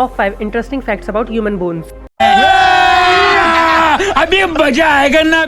Top 5 interesting facts about human bones. अभी मजा आएगा ना।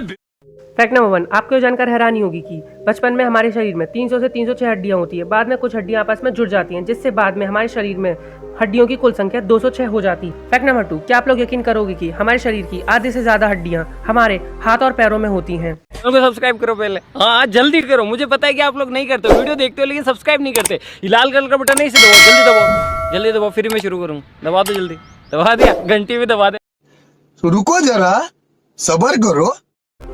फैक्ट नंबर 1, आपको ये जानकर हैरानी होगी कि बचपन में हमारे शरीर में 300 से 306 हड्डियां होती है। बाद में कुछ हड्डियां आपस में जुड़ जाती हैं, जिससे बाद में हमारे शरीर में हड्डियों की कुल संख्या 206 हो जाती है। फैक्ट नंबर 2, क्या आप लोग यकीन करोगे कि हमारे शरीर की आधे से ज्यादा हड्डियां हमारे हाथ और पैरों में होती हैं। सब्सक्राइब करो पहले, हाँ जल्दी करो। मुझे पता है कि आप लोग नहीं करते, वीडियो देखते हो लेकिन सब्सक्राइब नहीं करते। ये लाल कलर का बटन नहीं से दबाओ, जल्दी दबाओ, जल्दी दबाओ, फिर मैं शुरू करूँ। दबा दो जल्दी, दबा दिया, घंटी भी दबा दे। तो रुको जरा, सबर करो।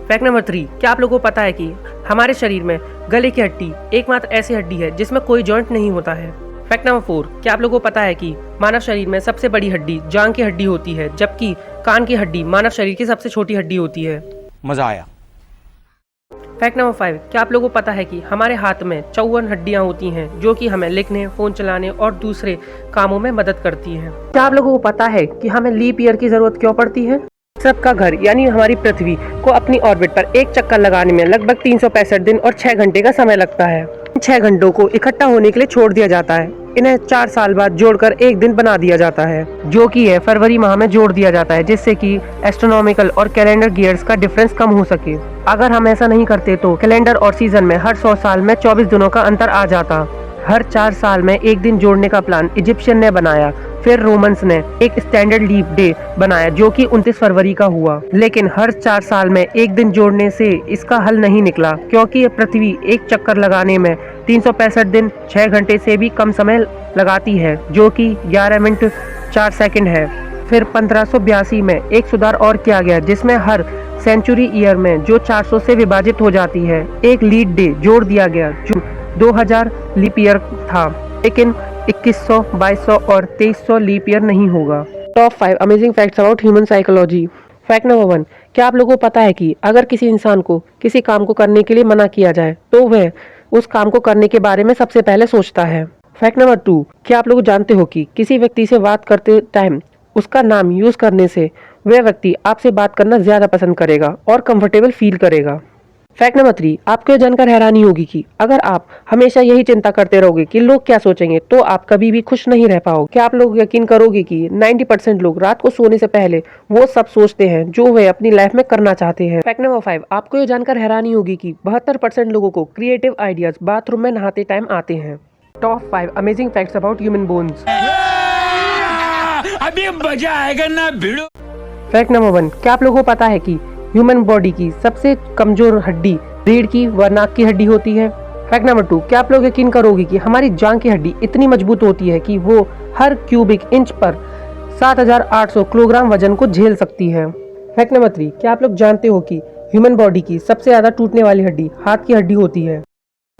फैक्ट नंबर 3, क्या आप लोगों को पता है कि हमारे शरीर में गले की हड्डी एकमात्र ऐसी हड्डी है जिसमें कोई जॉइंट नहीं होता है। फैक्ट नंबर 4, क्या आप लोगों को पता है कि मानव शरीर में सबसे बड़ी हड्डी जांघ की हड्डी होती है, जबकि कान की हड्डी मानव शरीर की सबसे छोटी हड्डी होती है। मजा आया। फैक्ट नंबर 5, क्या आप लोगों को पता है कि हमारे हाथ में 54 हड्डियां होती हैं जो कि हमें लिखने, फोन चलाने और दूसरे कामों में मदद करती हैं। क्या आप लोगों को पता है कि हमें लीप ईयर की जरूरत क्यों पड़ती है? सबका घर यानी हमारी पृथ्वी को अपनी ऑर्बिट पर एक चक्कर लगाने में लगभग 365 दिन और 6 घंटे का समय लगता है। 6 घंटों को इकट्ठा होने के लिए छोड़ दिया जाता है। इन्हें 4 साल बाद जोड़कर एक दिन बना दिया जाता है, जो कि है फरवरी माह में जोड़ दिया जाता है, जिससे कि एस्ट्रोनॉमिकल और कैलेंडर गियर्स का डिफरेंस कम हो सके। अगर हम ऐसा नहीं करते तो कैलेंडर और सीजन में हर 100 साल में 24 दिनों का अंतर आ जाता। हर 4 साल में एक दिन जोड़ने का प्लान इजिप्शियन ने बनाया, फिर रोमन्स ने एक स्टैंडर्ड लीप डे बनाया जो कि 29 फरवरी का हुआ। लेकिन हर 4 साल में एक दिन जोड़ने से इसका हल नहीं निकला, क्योंकि पृथ्वी एक चक्कर लगाने में 365 दिन 6 घंटे से भी कम समय लगाती है, जो कि 11 मिनट 4 सेकंड है। फिर 1582 में एक सुधार और किया गया, जिसमें हर सेंचुरी ईयर में जो 400 से विभाजित हो जाती है एक लीड डे जोड़ दिया गया, जो 2000 लीप ईयर था, लेकिन 2100, 2200 और 2300 लीप ईयर नहीं होगा। Top 5 amazing facts about human psychology. Fact number 1, क्या आप लोगों को पता है कि अगर किसी इंसान को किसी काम को करने के लिए मना किया जाए तो वह उस काम को करने के बारे में सबसे पहले सोचता है। फैक्ट नंबर 2, क्या आप लोग जानते हो कि किसी व्यक्ति से बात करते टाइम उसका नाम यूज करने से वह व्यक्ति आपसे बात करना ज्यादा पसंद करेगा और कंफर्टेबल फील करेगा। फैक्ट नंबर 3, आपको यह जानकर हैरानी होगी कि अगर आप हमेशा यही चिंता करते रहोगे कि लोग क्या सोचेंगे तो आप कभी भी खुश नहीं रह पाओगे। क्या आप लोग यकीन करोगे कि 90% लोग रात को सोने से पहले वो सब सोचते हैं जो वे अपनी लाइफ में करना चाहते हैं। फैक्ट नंबर 5, आपको यह जानकर हैरानी होगी कि 72% लोगों को क्रिएटिव आइडियाज बाथरूम में नहाते टाइम आते हैं। Top 5 amazing facts about human bones. अभी मजा आएगा ना भिड़ो। फैक्ट नंबर 1, क्या आप लोगों को पता है कि ह्यूमन बॉडी की सबसे कमजोर हड्डी रीढ़ की व नाक की हड्डी होती है? फैक्ट नंबर 2, क्या आप लोग यकीन करोगे कि हमारी जांघ की हड्डी इतनी मजबूत होती है कि वो हर क्यूबिक इंच पर 7800 किलोग्राम वजन को झेल सकती है। फैक्ट नंबर 3, क्या आप लोग जानते हो कि ह्यूमन बॉडी की सबसे ज्यादा टूटने वाली हड्डी हाथ की हड्डी होती है?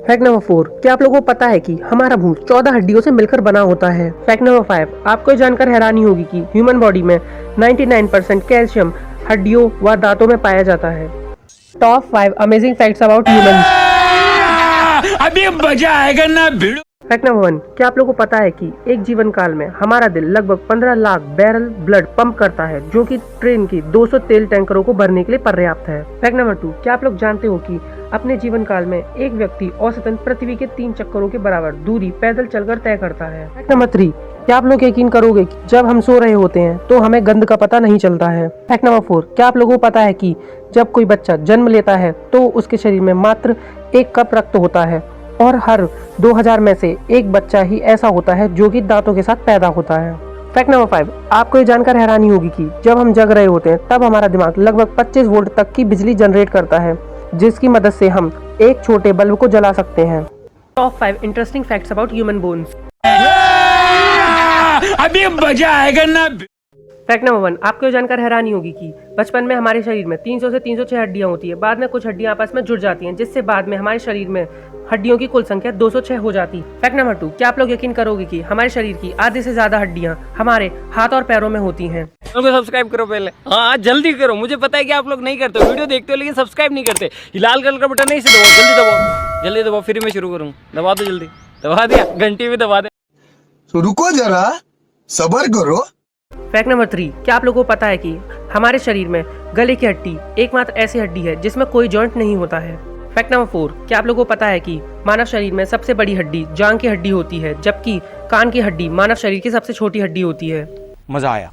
फैक्ट नंबर 4, क्या आप लोगों को पता है कि हमारा मुंह 14 हड्डियों से मिलकर बना होता है? फैक्ट नंबर 5, आपको जानकर हैरानी होगी कि ह्यूमन बॉडी में 99% कैल्शियम हड्डियों व दांतों में पाया जाता है। Top 5 amazing facts about humans. अभी मजा आएगा ना भिड़ो। फैक्ट नंबर 1, क्या आप लोगों को पता है कि एक जीवन काल में हमारा दिल लगभग 15 लाख बैरल ब्लड पंप करता है, जो कि ट्रेन की 200 तेल टैंकरों को भरने के लिए पर्याप्त है। फैक्ट नंबर 2, क्या आप लोग जानते हो कि अपने जीवन काल में एक व्यक्ति औसतन पृथ्वी के 3 चक्करों के बराबर दूरी पैदल चलकर तय करता है? फैक्ट नंबर 3, क्या आप लोग यकीन करोगे कि जब हम सो रहे होते हैं तो हमें गंध का पता नहीं चलता है? फैक्ट नंबर 4, क्या आप लोगों को पता है कि जब कोई बच्चा जन्म लेता है तो उसके शरीर में मात्र 1 कप रक्त होता है और हर 2000 में से एक बच्चा ही ऐसा होता है जो कि दांतों के साथ पैदा होता है। फैक्ट नंबर 5, आपको ये जानकर हैरानी होगी कि जब हम जग रहे होते हैं तब हमारा दिमाग लगभग 25 वोल्ट तक की बिजली जनरेट करता है, जिसकी मदद से हम एक छोटे बल्ब को जला सकते हैं। Top 5 interesting facts about human bones. अभी मजा आएगा ना। फैक्ट नंबर 1, आपको ये जानकर हैरानी होगी कि बचपन में हमारे शरीर में 300 से 306 हड्डियां होती है। बाद में कुछ हड्डियां आपस में जुड़ जाती हैं, जिससे बाद में हमारे शरीर में हड्डियों की कुल संख्या 206 हो जाती है। फैक्ट नंबर 2, क्या आप लोग यकीन करोगे कि हमारे शरीर की आधे से ज्यादा हड्डियां हमारे हाथ और पैरों में होती हैं। सब्सक्राइब करो पहले, हाँ जल्दी करो। मुझे पता है कि आप लोग नहीं करते, वीडियो देखते हो लेकिन सब्सक्राइब नहीं करते। ये लाल कलर का बटन नहीं से दबाओ, जल्दी दबाओ, जल्दी दबाओ, फिर मैं शुरू करूँ। दबा दो जल्दी, दबा दिया, घंटी भी दबा दे। तो रुको जरा, सबर करो। फैक्ट नंबर 3, क्या आप लोगों को पता है कि हमारे शरीर में गले की हड्डी एकमात्र ऐसी हड्डी है जिसमें कोई जॉइंट नहीं होता है? फैक्ट नंबर 4, क्या आप लोगों को पता है कि मानव शरीर में सबसे बड़ी हड्डी जांघ की हड्डी होती है, जबकि कान की हड्डी मानव शरीर की सबसे छोटी हड्डी होती है? मजा आया।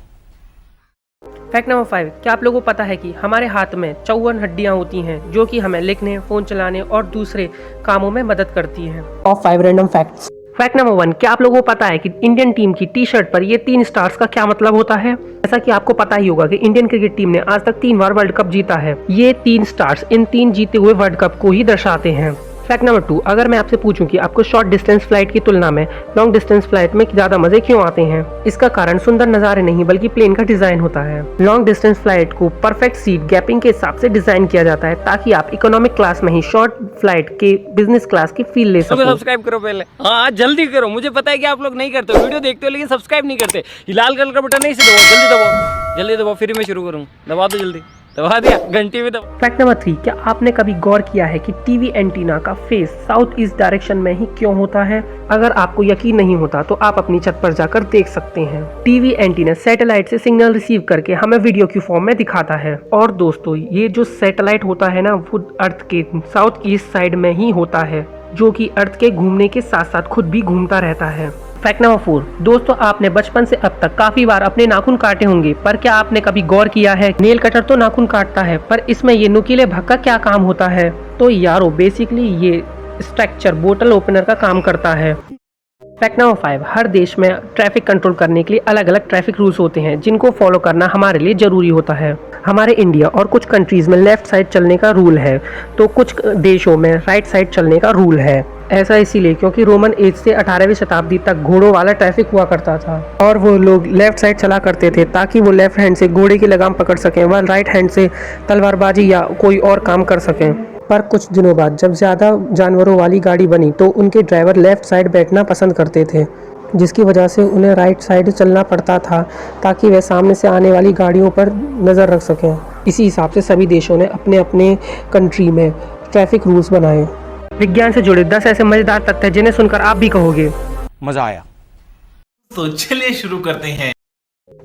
फैक्ट नंबर 5, क्या आप लोगों को पता है कि हमारे हाथ में 54 हड्डियां होती हैं जो कि हमें लिखने, फोन चलाने और दूसरे कामों में मदद करती हैं। Top 5 random facts. Fact number 1, क्या आप लोगों को पता है कि इंडियन टीम की टी शर्ट पर ये 3 स्टार्स का क्या मतलब होता है? जैसा कि आपको पता ही होगा कि इंडियन क्रिकेट टीम ने आज तक 3 बार वर्ल्ड कप जीता है। ये 3 स्टार्स इन 3 जीते हुए वर्ल्ड कप को ही दर्शाते हैं। फैक्ट नंबर 2, अगर मैं आपसे पूछूं कि आपको शॉर्ट डिस्टेंस फ्लाइट की तुलना में लॉन्ग डिस्टेंस फ्लाइट में ज्यादा मजे क्यों आते हैं? इसका कारण सुंदर नज़ारे नहीं बल्कि प्लेन का डिजाइन होता है। लॉन्ग डिस्टेंस फ्लाइट को परफेक्ट सीट गैपिंग के हिसाब से डिजाइन किया जाता है ताकि आप इकोनॉमिक क्लास में ही शॉर्ट फ्लाइट के बिजनेस क्लास की फील ले सको। सब्सक्राइब करो पहले, हाँ जल्दी करो, मुझे पता है कि आप लोग नहीं करते हो, वीडियो देखते हो लेकिन सब्सक्राइब नहीं करते। ये लाल कलर का बटन नहीं से दबाओ, जल्दी दबाओ, जल्दी दबाओ, फिर मैं शुरू करूँ। दबा दो जल्दी, दबा दिया, घंटी में दबा। फैक्ट नंबर 3, क्या आपने कभी गौर किया है कि टीवी एंटीना का फेस साउथ ईस्ट डायरेक्शन में ही क्यों होता है? अगर आपको यकीन नहीं होता तो आप अपनी छत पर जाकर देख सकते हैं। टीवी एंटीना सैटेलाइट से सिग्नल रिसीव करके हमें वीडियो की फॉर्म में दिखाता है। और दोस्तों, ये जो सैटेलाइट होता है ना, वो अर्थ के साउथ ईस्ट साइड में ही होता है, जो कि अर्थ के घूमने के साथ साथ खुद भी घूमता रहता है। फैक्ट नंबर 4, दोस्तों आपने बचपन से अब तक काफी बार अपने नाखून काटे होंगे, पर क्या आपने कभी गौर किया है नेल कटर तो नाखून काटता है, पर इसमें ये नुकीले भाग का क्या काम होता है? तो यारो बेसिकली ये स्ट्रक्चर बोतल ओपनर का काम करता है। फैक्ट नंबर 5, हर देश में ट्रैफिक कंट्रोल करने के लिए अलग अलग ट्रैफिक रूल्स होते हैं जिनको फॉलो करना हमारे लिए जरूरी होता है। हमारे इंडिया और कुछ कंट्रीज में लेफ्ट साइड चलने का रूल है, तो कुछ देशों में राइट साइड चलने का रूल है। ऐसा इसीलिए क्योंकि रोमन एज से 18वीं शताब्दी तक घोड़ों वाला ट्रैफिक हुआ करता था और वो लोग लेफ्ट साइड चला करते थे ताकि वो लेफ्ट हैंड से घोड़े की लगाम पकड़ सकें व राइट हैंड से तलवारबाजी या कोई और काम कर सकें। पर कुछ दिनों बाद जब ज़्यादा जानवरों वाली गाड़ी बनी तो उनके ड्राइवर लेफ्ट साइड बैठना पसंद करते थे, जिसकी वजह से उन्हें राइट साइड चलना पड़ता था ताकि वे सामने से आने वाली गाड़ियों पर नज़र रख सकें। इसी हिसाब से सभी देशों ने अपने अपने कंट्री में ट्रैफिक रूल्स बनाए। विज्ञान से जुड़े 10 ऐसे मजेदार तथ्य हैं जिन्हें सुनकर आप भी कहोगे मजा आया। तो चलिए शुरू करते हैं।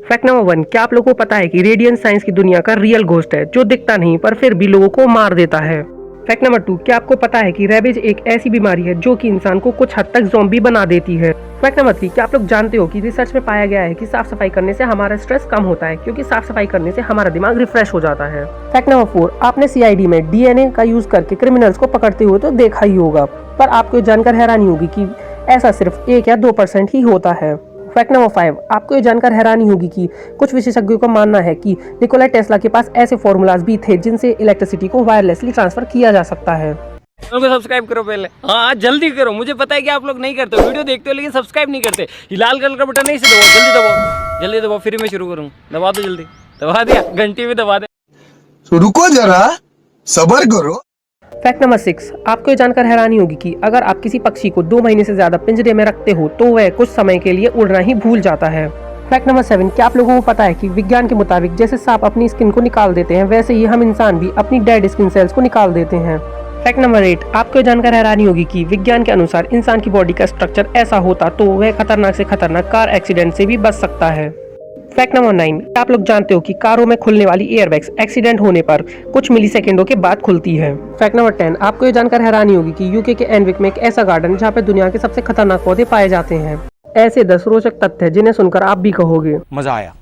फैक्ट नंबर 1, क्या आप लोगों को पता है कि रेडियन साइंस की दुनिया का रियल घोस्ट है जो दिखता नहीं पर फिर भी लोगों को मार देता है। फैक्ट नंबर 2, क्या आपको पता है कि रेबीज एक ऐसी बीमारी है जो कि इंसान को कुछ हद तक ज़ॉम्बी बना देती है। फैक्ट नंबर 3, क्या आप लोग जानते हो कि रिसर्च में पाया गया है कि साफ सफाई करने से हमारा स्ट्रेस कम होता है क्योंकि साफ सफाई करने से हमारा दिमाग रिफ्रेश हो जाता है। फैक्ट नंबर 4, आपने सीआईडी में डीएनए का यूज करके क्रिमिनल्स को पकड़ते हुए तो देखा ही होगा, पर आपको जानकर हैरानी होगी कि ऐसा सिर्फ 1 या 2% ही होता है। फैक्ट नंबर 5, आपको ये जानकर हैरानी होगी कि कुछ विशेषज्ञों का मानना है कि निकोला टेस्ला के पास ऐसे फॉर्मूलाज भी थे जिनसे इलेक्ट्रिसिटी को वायरलेसली ट्रांसफर किया जा सकता है। सब्सक्राइब करो पहले, हाँ जल्दी करो, मुझे पता है कि आप लोग नहीं करते हो, वीडियो देखते हो लेकिन सब्सक्राइब नहीं करते। ये लाल कलर का बटन नहीं से दबाओ, जल्दी दबाओ, जल्दी दबाओ, फिर मैं शुरू करूँ। दबा दो जल्दी, दबा दिया, घंटी में दबा दे। तो रुको जरा, सबर करो। फैक्ट नंबर 6, आपको ये जानकर हैरानी होगी कि अगर आप किसी पक्षी को 2 महीने से ज्यादा पिंजरे में रखते हो तो वह कुछ समय के लिए उड़ना ही भूल जाता है। फैक्ट नंबर 7, क्या आप लोगों को पता है कि विज्ञान के मुताबिक जैसे सांप अपनी स्किन को निकाल देते हैं वैसे ही हम इंसान भी अपनी डेड स्किन सेल्स को निकाल देते हैं। फैक्ट नंबर 8, आपको ये जानकर हैरानी होगी कि विज्ञान के अनुसार इंसान की बॉडी का स्ट्रक्चर ऐसा होता तो वह खतरनाक से खतरनाक कार एक्सीडेंट से भी बच सकता है। फैक्ट नंबर 9, आप लोग जानते हो कि कारों में खुलने वाली एयरबैग्स एक्सीडेंट होने पर कुछ मिली सेकेंडों के बाद खुलती है। फैक्ट नंबर 10, आपको ये जानकर हैरानी होगी कि यूके के एनविक में एक ऐसा गार्डन जहाँ पे दुनिया के सबसे खतरनाक पौधे पाए जाते हैं। ऐसे 10 रोचक तथ्य जिन्हें सुनकर आप भी कहोगे मजा आया।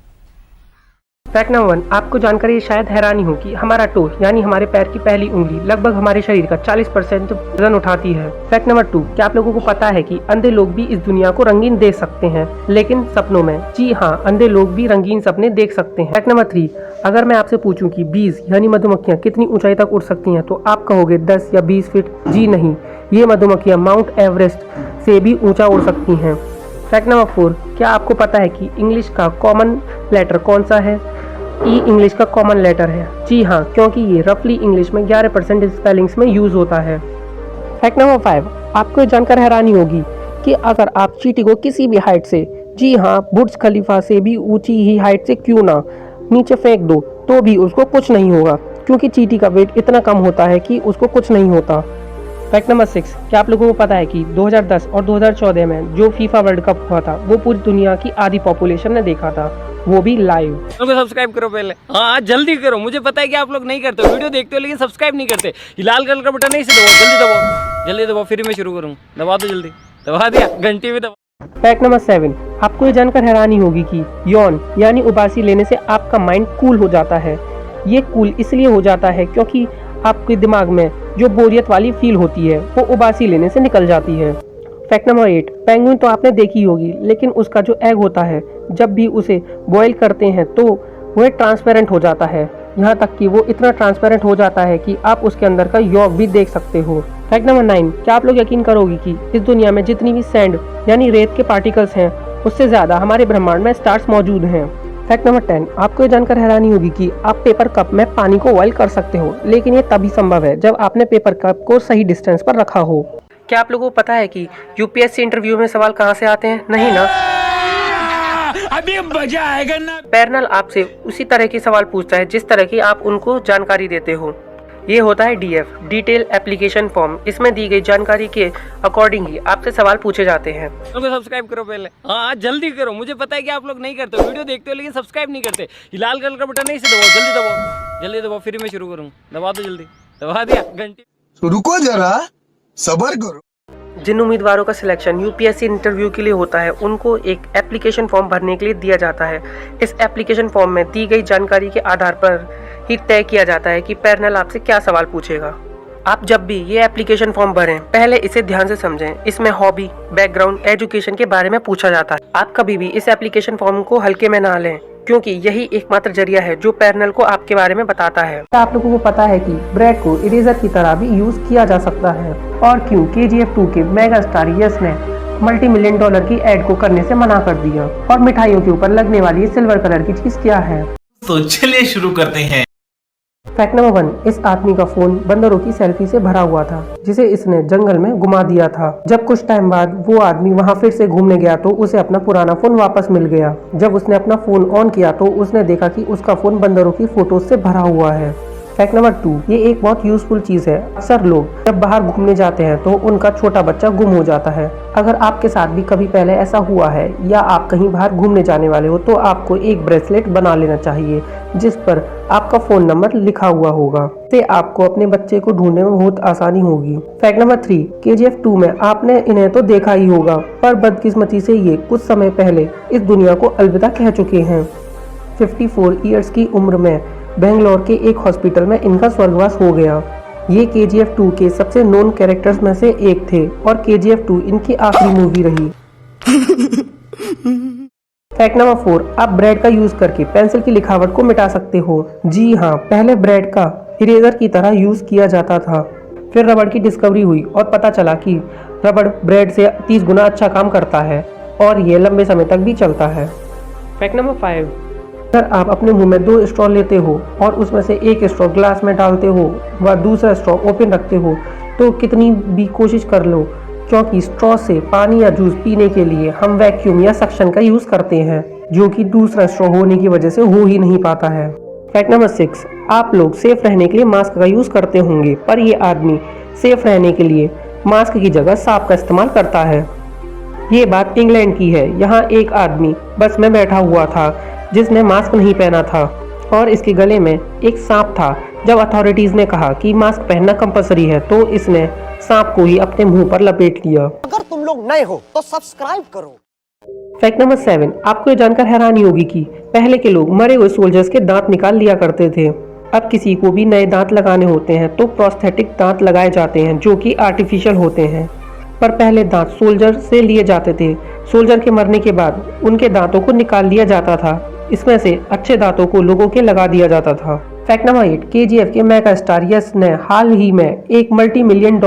फैक्ट नंबर 1, आपको जानकर ये शायद हैरानी हो कि हमारा टो यानी हमारे पैर की पहली उंगली लगभग हमारे शरीर का 40% वजन उठाती है। फैक्ट नंबर 2, क्या आप लोगों को पता है कि अंधे लोग भी इस दुनिया को रंगीन देख सकते हैं लेकिन सपनों में? जी हाँ, अंधे लोग भी रंगीन सपने देख सकते हैं। फैक्ट नंबर 3, अगर मैं आपसे पूछूं कि बीज यानी मधुमक्खियां कितनी ऊंचाई तक उड़ सकती हैं तो आप कहोगे 10 या 20 फीट। जी नहीं, ये मधुमक्खियां माउंट एवरेस्ट से भी ऊंचा उड़ सकती हैं। फैक्ट नंबर 4, क्या आपको पता है कि इंग्लिश का कॉमन लेटर कौन सा है? ई इंग्लिश का कॉमन लेटर है। जी हाँ, क्योंकि ये रफली इंग्लिश में 11% स्पेलिंग्स में यूज होता है। फैक्ट नंबर 5, आपको जानकर हैरानी होगी कि अगर आप चींटी को किसी भी हाइट से, जी हाँ बुर्ज खलीफा से भी ऊंची ही हाइट से क्यों ना नीचे फेंक दो तो भी उसको कुछ नहीं होगा क्योंकि चींटी का वेट इतना कम होता है कि उसको कुछ नहीं होता। फैक्ट नंबर 6, क्या आप लोगों को पता है कि 2010 और 2014 में जो फीफा वर्ल्ड कप हुआ था वो पूरी दुनिया की आधी पॉपुलेशन ने देखा था, वो भी लाइव। सब्सक्राइब करो पहले, हाँ जल्दी करो, मुझे पता है कि आप लोग नहीं करते हो, वीडियो देखते हो लेकिन सब्सक्राइब नहीं करते। ये लाल कलर का बटन नहीं से दबाओ, जल्दी दबाओ, जल्दी दबाओ, फिर मैं शुरू करूँ। दबा दो जल्दी, दबा दिया, घंटी में दबा। फैक्ट नंबर 7, आपको ये जानकर हैरानी होगी कि यौन यानी उबासी लेने से आपका माइंड कूल हो जाता है। ये कूल इसलिए हो जाता है क्योंकि आपके दिमाग में जो बोरियत वाली फील होती है वो उबासी लेने से निकल जाती है। फैक्ट नंबर 8, पेंगुइन तो आपने देखी होगी, लेकिन उसका जो एग होता है जब भी उसे बॉईल करते हैं तो वह ट्रांसपेरेंट हो जाता है। यहाँ तक कि वो इतना ट्रांसपेरेंट हो जाता है कि आप उसके अंदर का यॉक भी देख सकते हो। फैक्ट नंबर 9, क्या आप लोग यकीन करोगे कि इस दुनिया में जितनी भी सैंड यानी रेत के पार्टिकल्स हैं उससे ज़्यादा हमारे ब्रह्मांड में स्टार्स मौजूद हैं। फैक्ट नंबर 10, आपको ये जानकर हैरानी होगी कि आप पेपर कप में पानी को बॉईल कर सकते हो, लेकिन ये तभी संभव है जब आपने पेपर कप को सही डिस्टेंस पर रखा हो। क्या आप लोगों को पता है कि यूपीएससी इंटरव्यू में सवाल कहाँ से आते हैं? नहीं ना? अभी मजा आएगा ना। पैरेलल आपसे उसी तरह के सवाल पूछता है जिस तरह की आप उनको जानकारी देते हो। ये होता है डीएफ, डिटेल एप्लीकेशन फॉर्म। इसमें दी गई जानकारी के अकॉर्डिंग ही आपसे सवाल पूछे जाते हैं। सब्सक्राइब करो पहले, हाँ जल्दी करो। मुझे पता है कि आप लोग नहीं करते, वीडियो देखते हो लेकिन सब्सक्राइब नहीं करते। ये लाल कलर का बटन नहीं से दबाओ, जल्दी दबाओ, जल्दी दबाओ, फिर मैं शुरू करूँ। दबा दो जल्दी, दबा दिया घंटी। तो रुको जरा, सबर करो। जिन उम्मीदवारों का सिलेक्शन यूपीएससी इंटरव्यू के लिए होता है उनको एक एप्लीकेशन फॉर्म भरने के लिए दिया जाता है। इस एप्लीकेशन फॉर्म में दी गई जानकारी के आधार पर ही तय किया जाता है कि पैनल आपसे क्या सवाल पूछेगा। आप जब भी ये एप्लीकेशन फॉर्म भरें पहले इसे ध्यान से समझें। इसमें हॉबी, बैकग्राउंड, एजुकेशन के बारे में पूछा जाता है। आप कभी भी इस एप्लीकेशन फॉर्म को हल्के में ना लें क्योंकि यही एकमात्र जरिया है जो पैनल को आपके बारे में बताता है। आप लोगों को पता है कि ब्रेड को इरेजर की तरह भी यूज किया जा सकता है, और क्यों KGF 2 के मेगा स्टार यश ने $multi-million की एड को करने से मना कर दिया, और मिठाइयों के ऊपर लगने वाली सिल्वर कलर की चीज क्या है? तो चलिए शुरू करते हैं। फैक्ट नंबर 1, इस आदमी का फोन बंदरों की सेल्फी से भरा हुआ था जिसे इसने जंगल में घुमा दिया था। जब कुछ टाइम बाद वो आदमी वहां फिर से घूमने गया तो उसे अपना पुराना फोन वापस मिल गया। जब उसने अपना फोन ऑन किया तो उसने देखा कि उसका फोन बंदरों की फोटोज से भरा हुआ है। फैक्ट नंबर 2, ये एक बहुत यूजफुल चीज है। अक्सर लोग जब बाहर घूमने जाते हैं तो उनका छोटा बच्चा गुम हो जाता है। अगर आपके साथ भी कभी पहले ऐसा हुआ है या आप कहीं बाहर घूमने जाने वाले हो तो आपको एक ब्रेसलेट बना लेना चाहिए जिस पर आपका फोन नंबर लिखा हुआ होगा। इससे आपको अपने बच्चे को ढूंढने में बहुत आसानी होगी। फैक्ट नंबर 3, KGF 2 में आपने इन्हें तो देखा ही होगा, पर बदकिस्मती से ये कुछ समय पहले इस दुनिया को अलविदा कह चुके हैं। 54 ईयर्स की उम्र में बेंगलोर के एक हॉस्पिटल में इनका स्वर्गवास हो गया। ये KGF 2 के सबसे नोन कैरेक्टर्स में से एक थे और KGF 2 इनकी आखिरी मूवी रही। फैक्ट नंबर 4, आप ब्रेड का यूज करके पेंसिल की लिखावट को मिटा सकते हो। जी हाँ, पहले ब्रेड का इरेजर की तरह यूज किया जाता था। फिर रबड़ की डिस्कवरी हुई और पता चला कि रबड़ ब्रेड से 30 गुना अच्छा काम करता है और ये लंबे समय तक भी चलता है। फैक्ट नंबर 5, अगर आप अपने मुंह में 2 स्ट्रॉ लेते हो और उसमें से एक स्ट्रॉ ग्लास में डालते हो व दूसरा स्ट्रॉ ओपन रखते हो तो कितनी भी कोशिश कर लो, क्योंकि स्ट्रॉ से पानी या जूस पीने के लिए हम वैक्यूम या सक्शन का यूज करते हैं जो कि दूसरा स्ट्रॉ होने की वजह से हो ही नहीं पाता है। फैक्ट नंबर 6, आप लोग सेफ रहने के लिए मास्क का यूज करते होंगे, पर ये आदमी सेफ रहने के लिए मास्क की जगह सांप का इस्तेमाल करता है। ये बात इंग्लैंड की है। यहाँ एक आदमी बस में बैठा हुआ था जिसने मास्क नहीं पहना था और इसके गले में एक सांप था। जब अथॉरिटीज ने कहा कि मास्क पहनना कंपलसरी है तो इसने सांप को ही अपने मुंह पर लपेट लिया। अगर तुम लोग नए हो तो सब्सक्राइब करो। फैक्ट नंबर 7, आपको ये जानकर हैरानी होगी कि पहले के लोग मरे हुए सोल्जर्स के दांत निकाल लिया करते थे। अब किसी को भी नए दांत लगाने होते हैं तो प्रोस्थेटिक दांत लगाए जाते हैं जो कि आर्टिफिशियल होते हैं, पर पहले दांत सोल्जर से लिए जाते थे। सोल्जर के मरने के बाद उनके दांतों को निकाल लिया जाता था। इसमें से अच्छे दांतों को लोगों के लगा दिया जाता था। फैक्ट नंबर 8, KGF के मेगा स्टार यश ने हाल ही में एक $multi-million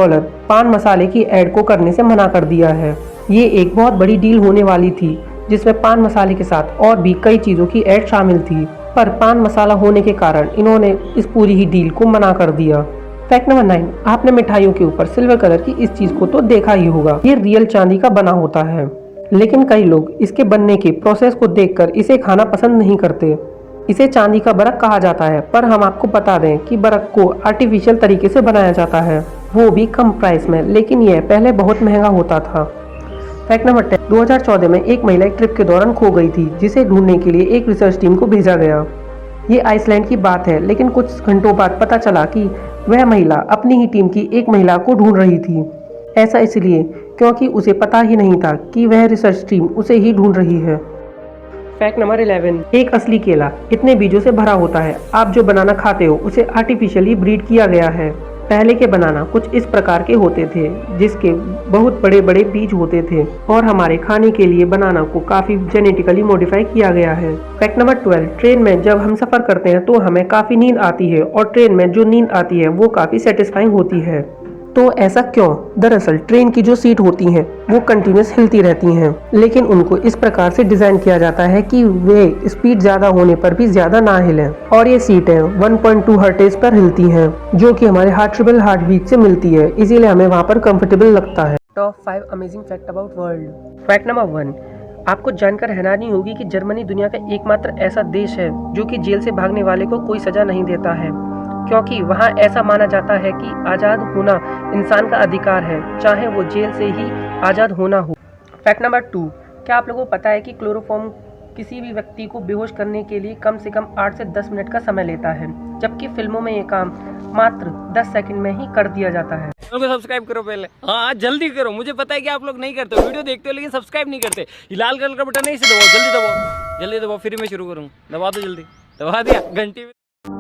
पान मसाले की एड को करने से मना कर दिया है। ये एक बहुत बड़ी डील होने वाली थी जिसमें पान मसाले के साथ और भी कई चीजों की एड शामिल थी, पर पान मसाला होने के कारण इन्होंने इस पूरी ही डील को मना कर दिया। फैक्ट नंबर 9, आपने मिठाइयों के ऊपर सिल्वर कलर की इस चीज को तो देखा ही होगा। ये रियल चांदी का बना होता है, लेकिन कई लोग इसके बनने के प्रोसेस को देखकर इसे खाना पसंद नहीं करते। इसे चांदी का बरक कहा जाता है, पर हम आपको बता दें कि बरक को आर्टिफिशियल तरीके से बनाया जाता है, वो भी कम प्राइस में, लेकिन यह पहले बहुत महंगा होता था। फैक्ट नंबर 10, 2014 में एक महिला एक ट्रिप के दौरान खो गई थी जिसे ढूंढने के लिए एक रिसर्च टीम को भेजा गया। ये आइसलैंड की बात है, लेकिन कुछ घंटों बाद पता चला कि वह महिला अपनी ही टीम की एक महिला को ढूंढ रही थी। ऐसा इसलिए क्योंकि उसे पता ही नहीं था कि वह रिसर्च टीम उसे ही ढूंढ रही है। फैक्ट नंबर 11, एक असली केला इतने बीजों से भरा होता है। आप जो बनाना खाते हो उसे आर्टिफिशियली ब्रीड किया गया है। पहले के बनाना कुछ इस प्रकार के होते थे जिसके बहुत बड़े बड़े बीज होते थे और हमारे खाने के लिए बनाना को काफी जेनेटिकली मॉडिफाई किया गया है। फैक्ट नंबर 12, ट्रेन में जब हम सफर करते हैं तो हमें काफी नींद आती है और ट्रेन में जो नींद आती है वो काफी सेटिस्फाइंग होती है। तो ऐसा क्यों? दरअसल ट्रेन की जो सीट होती हैं वो कंटिन्यूस हिलती रहती हैं, लेकिन उनको इस प्रकार से डिजाइन किया जाता है कि वे स्पीड ज्यादा होने पर भी ज्यादा ना हिलें। और ये सीटें 1.2 हर्ट्ज पर हिलती हैं, जो कि हमारे हार्ट बीट से मिलती है, इसीलिए हमें वहाँ पर कंफर्टेबल लगता है। Top 5 amazing fact about world. Fact number 1, आपको जानकर हैरानी होगी कि जर्मनी दुनिया का एकमात्र ऐसा देश है जो कि जेल से भागने वाले को कोई सजा नहीं देता है, क्योंकि वहाँ ऐसा माना जाता है कि आज़ाद होना इंसान का अधिकार है, चाहे वो जेल से ही आज़ाद होना हो। फैक्ट नंबर 2, क्या आप लोगों को पता है कि क्लोरोफॉर्म किसी भी व्यक्ति को बेहोश करने के लिए कम से कम 8 से 10 मिनट का समय लेता है, जबकि फिल्मों में ये काम मात्र 10 सेकंड में ही कर दिया जाता है। चैनल को सब्सक्राइब करो पहले, हाँ जल्दी करो, मुझे पता है कि आप लोग नहीं करते हो, वीडियो देखते हो लेकिन सब्सक्राइब नहीं करते। ये लाल कलर का बटन नहीं से दबाओ, जल्दी दबाओ, जल्दी दबाओ, फिर मैं शुरू करूँ, दबा दो जल्दी, दबा दिया घंटी में।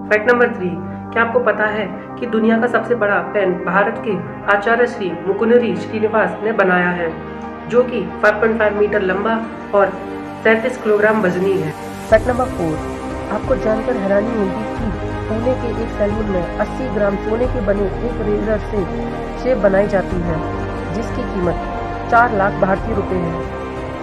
फैक्ट नंबर 3, क्या आपको पता है कि दुनिया का सबसे बड़ा पेन भारत के आचार्य श्री मुकुंदरी श्रीनिवास ने बनाया है, जो कि 5.5 मीटर लंबा और 37 किलोग्राम वजनी है। फैक्ट नंबर 4, आपको जानकर हैरानी होगी कि पुणे के एक सैलून में 80 ग्राम सोने के बने एक रेजर से शेव बनाई जाती है, जिसकी कीमत 4 लाख भारतीय रुपए है।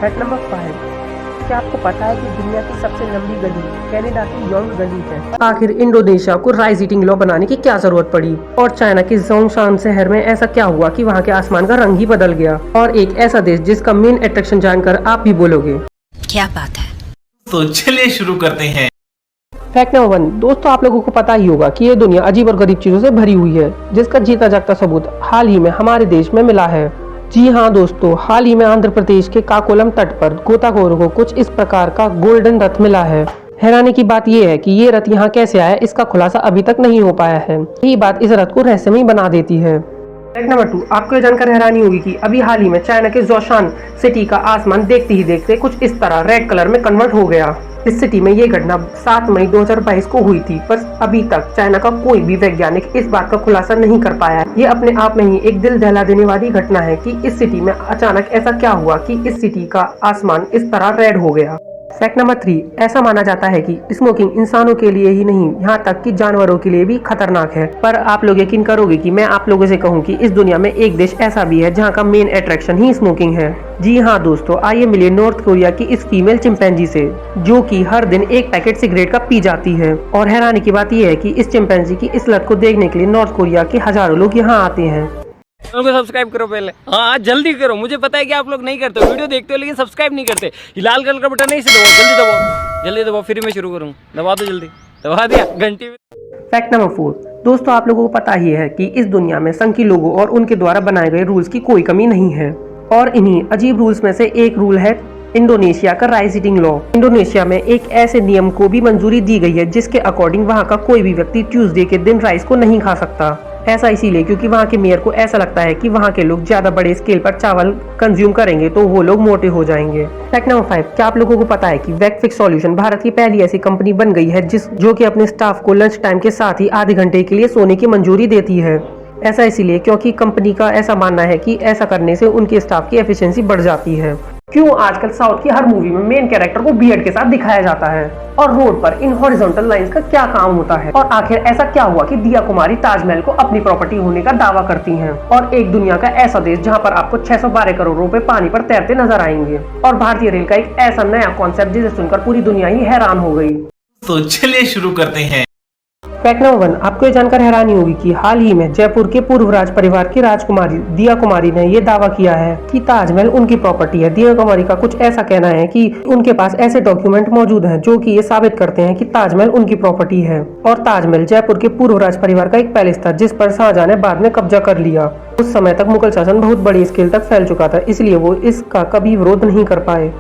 फैक्ट नंबर 5, क्या आपको पता है कि दुनिया की सबसे लंबी गली कनाडा की योंग गली है? आखिर इंडोनेशिया को राइस ईटिंग लॉ बनाने की क्या जरूरत पड़ी? और चाइना के जोंगशान शहर में ऐसा क्या हुआ कि वहाँ के आसमान का रंग ही बदल गया? और एक ऐसा देश जिसका मेन अट्रैक्शन जानकर आप भी बोलोगे क्या बात है। तो चलिए शुरू करते हैं। फैक्ट नंबर 1, दोस्तों आप लोगों को पता ही होगा कि ये दुनिया अजीब और गरीब चीजों से भरी हुई है, जिसका जीता जागता सबूत हाल ही में हमारे देश में मिला है। जी हाँ दोस्तों, हाल ही में आंध्र प्रदेश के काकोलम तट पर गोताखोरों को कुछ इस प्रकार का गोल्डन रथ मिला है। हैरानी की बात यह है कि ये रथ यहाँ कैसे आया, इसका खुलासा अभी तक नहीं हो पाया है। यही बात इस रथ को रहस्यमयी बना देती है। फैक्ट नंबर 2, आपको ये जानकर हैरानी होगी कि अभी हाल ही में चाइना के जोशान सिटी का आसमान देखते ही देखते कुछ इस तरह रेड कलर में कन्वर्ट हो गया। इस सिटी में ये घटना 7 मई 2022 को हुई थी, पर अभी तक चाइना का कोई भी वैज्ञानिक इस बात का खुलासा नहीं कर पाया। ये अपने आप में ही एक दिल दहला देने वाली घटना है कि इस सिटी में अचानक ऐसा क्या हुआ कि इस सिटी का आसमान इस तरह रेड हो गया। फैक्ट नंबर 3, ऐसा माना जाता है कि स्मोकिंग इंसानों के लिए ही नहीं, यहाँ तक कि जानवरों के लिए भी खतरनाक है। पर आप लोग यकीन करोगे कि मैं आप लोगों से कहूँ कि इस दुनिया में एक देश ऐसा भी है जहाँ का मेन अट्रैक्शन ही स्मोकिंग है। जी हाँ दोस्तों, आइए मिलिए नॉर्थ कोरिया की इस फीमेल चिंपैंजी से, जो कि हर दिन एक पैकेट सिगरेट का पी जाती है। और हैरानी की बात यह है कि इस चिंपैंजी की इस लत को देखने के लिए नॉर्थ कोरिया के हजारों लोग यहाँ आते हैं। चैनल को सब्सक्राइब करो पहले, हाँ जल्दी करो, मुझे पता है कि आप लोग नहीं करते हो, वीडियो देखते हो लेकिन सब्सक्राइब नहीं करते। ये लाल कलर का बटन नहीं से दबाओ, जल्दी दबाओ, जल्दी दबाओ, फिर मैं शुरू करूँ, दबा दो जल्दी, दबा दिया घंटी में। फैक्ट नंबर 4, दोस्तों आप लोगों को पता ही है कि इस दुनिया में संघी लोगों और उनके द्वारा बनाए गए रूल्स की कोई कमी नहीं है, और इन्हीं अजीब रूल्स में से एक रूल है इंडोनेशिया का राइस ईटिंग लॉ। इंडोनेशिया में एक ऐसे नियम को भी मंजूरी दी गई है जिसके अकॉर्डिंग वहाँ का कोई भी व्यक्ति ट्यूसडे के दिन राइस को नहीं खा सकता। ऐसा इसीलिए क्योंकि वहाँ के मेयर को ऐसा लगता है कि वहाँ के लोग ज्यादा बड़े स्केल पर चावल कंज्यूम करेंगे तो वो लोग मोटे हो जाएंगे। फैक्ट नंबर 5, क्या आप लोगों को पता है कि वैकफिक्स सॉल्यूशन भारत की पहली ऐसी कंपनी बन गई है जो कि अपने स्टाफ को लंच टाइम के साथ ही आधे घंटे के लिए सोने की मंजूरी देती है। ऐसा इसीलिए क्योंकि कंपनी का ऐसा मानना है कि ऐसा करने से उनके स्टाफ की एफिशिएंसी बढ़ जाती है। क्यों आजकल साउथ की हर मूवी में मेन कैरेक्टर को बियर्ड के साथ दिखाया जाता है, और रोड पर इन हॉरिजॉन्टल लाइंस का क्या काम होता है? और आखिर ऐसा क्या हुआ कि दिया कुमारी ताजमहल को अपनी प्रॉपर्टी होने का दावा करती हैं? और एक दुनिया का ऐसा देश जहां पर आपको 612 करोड़ रुपए पानी पर तैरते नजर आएंगे, और भारतीय रेल का एक ऐसा नया कॉन्सेप्ट जिसे सुनकर पूरी दुनिया ही हैरान हो गई। तो चलिए शुरू करते हैं। फैक्ट नंबर 1, आपको ये जानकर हैरानी होगी कि हाल ही में जयपुर के पूर्व राज परिवार की राजकुमारी दिया कुमारी ने ये दावा किया है कि ताजमहल उनकी प्रॉपर्टी है। दिया कुमारी का कुछ ऐसा कहना है कि उनके पास ऐसे डॉक्यूमेंट मौजूद हैं जो कि ये साबित करते हैं कि ताजमहल उनकी प्रॉपर्टी है। और ताजमहल जयपुर के पूर्व राज परिवार का एक पैलेस था जिस पर शाहजहां ने बाद में कब्जा कर लिया। उस समय तक मुगल शासन बहुत बड़ी स्केल तक फैल चुका था, इसलिए वो इसका कभी विरोध नहीं कर पाए।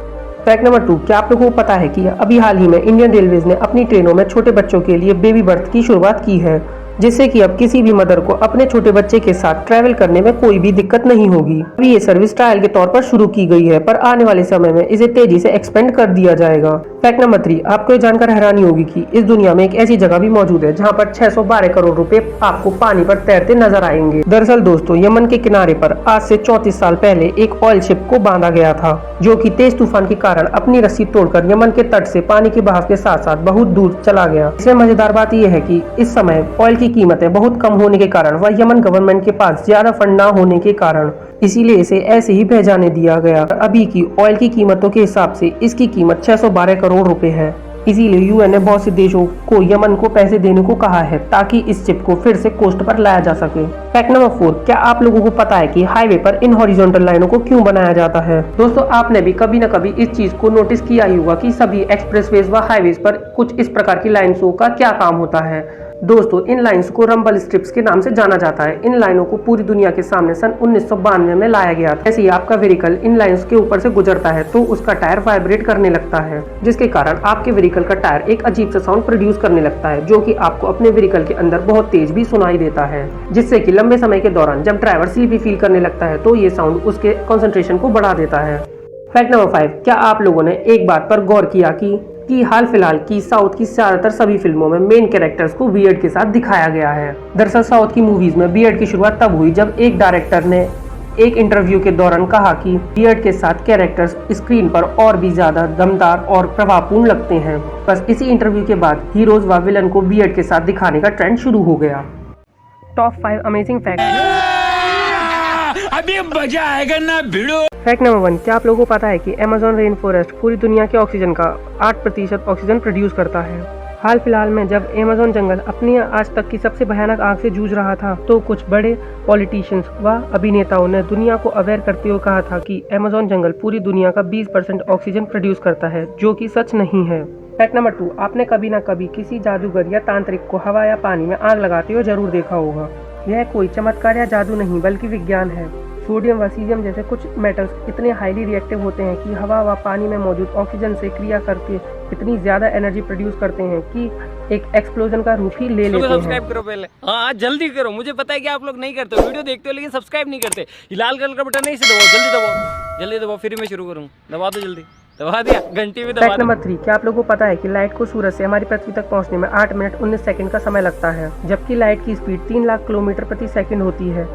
फैक्ट नंबर 2, क्या आप लोगों को पता है कि अभी हाल ही में इंडियन रेलवेज ने अपनी ट्रेनों में छोटे बच्चों के लिए बेबी बर्थ की शुरुआत की है, जिससे कि अब किसी भी मदर को अपने छोटे बच्चे के साथ ट्रैवल करने में कोई भी दिक्कत नहीं होगी। अभी ये सर्विस ट्रायल के तौर पर शुरू की गई है, पर आने वाले समय में इसे तेजी से एक्सपेंड कर दिया जाएगा। फैक्ट नंबर 3, आपको ये जानकर हैरानी होगी कि इस दुनिया में एक ऐसी जगह भी मौजूद है जहाँ पर 612 करोड़ रुपए आपको पानी पर तैरते नजर आएंगे। दरअसल दोस्तों, यमन के किनारे पर आज से 34 साल पहले एक ऑयल शिप को बांधा गया था, जो कि तेज तूफान के कारण अपनी रस्सी तोड़कर यमन के तट से पानी के बहाव के साथ साथ बहुत दूर चला गया। इसमें मजेदार बात यह है कि इस समय ऑयल की कीमतें बहुत कम होने के कारण व यमन गवर्नमेंट के पास ज्यादा फंड न होने के कारण इसीलिए इसे ऐसे ही बह जाने दिया गया। अभी की ऑयल की कीमतों के हिसाब से इसकी कीमत 612 करोड़ रुपए है। इसीलिए यूएन ने बहुत से देशों को यमन को पैसे देने को कहा है ताकि इस शिप को फिर से कोस्ट पर लाया जा सके। फैक्ट नंबर 4, क्या आप लोगों को पता है कि हाईवे पर इन हॉरिजॉन्टल लाइनों को क्यों बनाया जाता है? दोस्तों, आपने भी कभी न कभी इस चीज को नोटिस किया ही होगा कि सभी एक्सप्रेसवेज व हाईवेज पर कुछ इस प्रकार की लाइन्सों का क्या काम होता है। दोस्तों, इन लाइन्स को रंबल स्ट्रिप्स के नाम से जाना जाता है। इन लाइनों को पूरी दुनिया के सामने सन 1992 में लाया गया था। ऐसे ही आपका व्हीकल इन लाइन्स के ऊपर से गुजरता है तो उसका टायर वाइब्रेट करने लगता है, जिसके कारण आपके व्हीकल का टायर एक अजीब सा साउंड प्रोड्यूस करने लगता है, जो कि आपको अपने व्हीकल के अंदर बहुत तेज भी सुनाई देता है, जिससे कि लंबे समय के दौरान जब ड्राइवर स्लीपी फील करने लगता है तो ये साउंड उसके कंसंट्रेशन को बढ़ा देता है। फैक्ट नंबर 5, क्या आप लोगों ने एक बात पर गौर किया कि हाल फिलहाल की साउथ की ज्यादातर सभी फिल्मों में मेन कैरेक्टर्स को बियर्ड के साथ दिखाया गया है। दरअसल साउथ की मूवीज में बियर्ड की शुरुआत तब हुई जब एक डायरेक्टर ने एक इंटरव्यू के दौरान कहा कि बियर्ड के साथ कैरेक्टर्स स्क्रीन पर और भी ज्यादा दमदार और प्रभावपूर्ण लगते हैं। बस इसी इंटरव्यू के बाद हीरोज व विलन को बियर्ड के साथ दिखाने का ट्रेंड शुरू हो गया। Top 5 amazing fact. अभी मजा आएगा ना भिड़ो। फैक्ट नंबर 1, क्या आप लोगों को पता है कि अमेज़न रेन फॉरेस्ट पूरी दुनिया के ऑक्सीजन का 8% ऑक्सीजन प्रोड्यूस करता है। हाल फिलहाल में जब अमेज़न जंगल अपनी आज तक की सबसे भयानक आग से जूझ रहा था तो कुछ बड़े पॉलिटिशियंस व अभिनेताओं ने दुनिया को अवेयर करते हुए कहा था कि अमेज़न जंगल पूरी दुनिया का 20% ऑक्सीजन प्रोड्यूस करता है, जो कि सच नहीं है। फैक्ट नंबर 2, आपने कभी ना कभी किसी जादूगर या तांत्रिक को हवा या पानी में आग लगाते हुए जरूर देखा होगा। यह कोई चमत्कार या जादू नहीं बल्कि विज्ञान है। सोडियम व सीजियम जैसे कुछ मेटल्स इतने हाईली रिएक्टिव होते हैं कि हवा व पानी में मौजूद ऑक्सीजन से क्रिया करके इतनी ज्यादा एनर्जी प्रोड्यूस करते हैं कि एक एक्सप्लोजन का रूप ही ले लेते हैं। सब्सक्राइब करो पहले, हाँ जल्दी करो, मुझे पता है कि आप लोग नहीं करते, वीडियो देखते हो लेकिन सब्सक्राइब नहीं करते। ये लाल कलर का बटन नहीं से दबाओ, जल्दी दबाओ, फिर मैं शुरू करूँ। दबा दो जल्दी, दबा दिया, घंटी भी दबा। फैक्ट नंबर 3, क्या आप लोगों को पता है कि लाइट को सूरज से हमारी पृथ्वी तक पहुंचने में 8 मिनट 19 सेकंड का समय लगता है, जबकि लाइट की स्पीड 3 लाख किलोमीटर प्रति सेकंड होती है।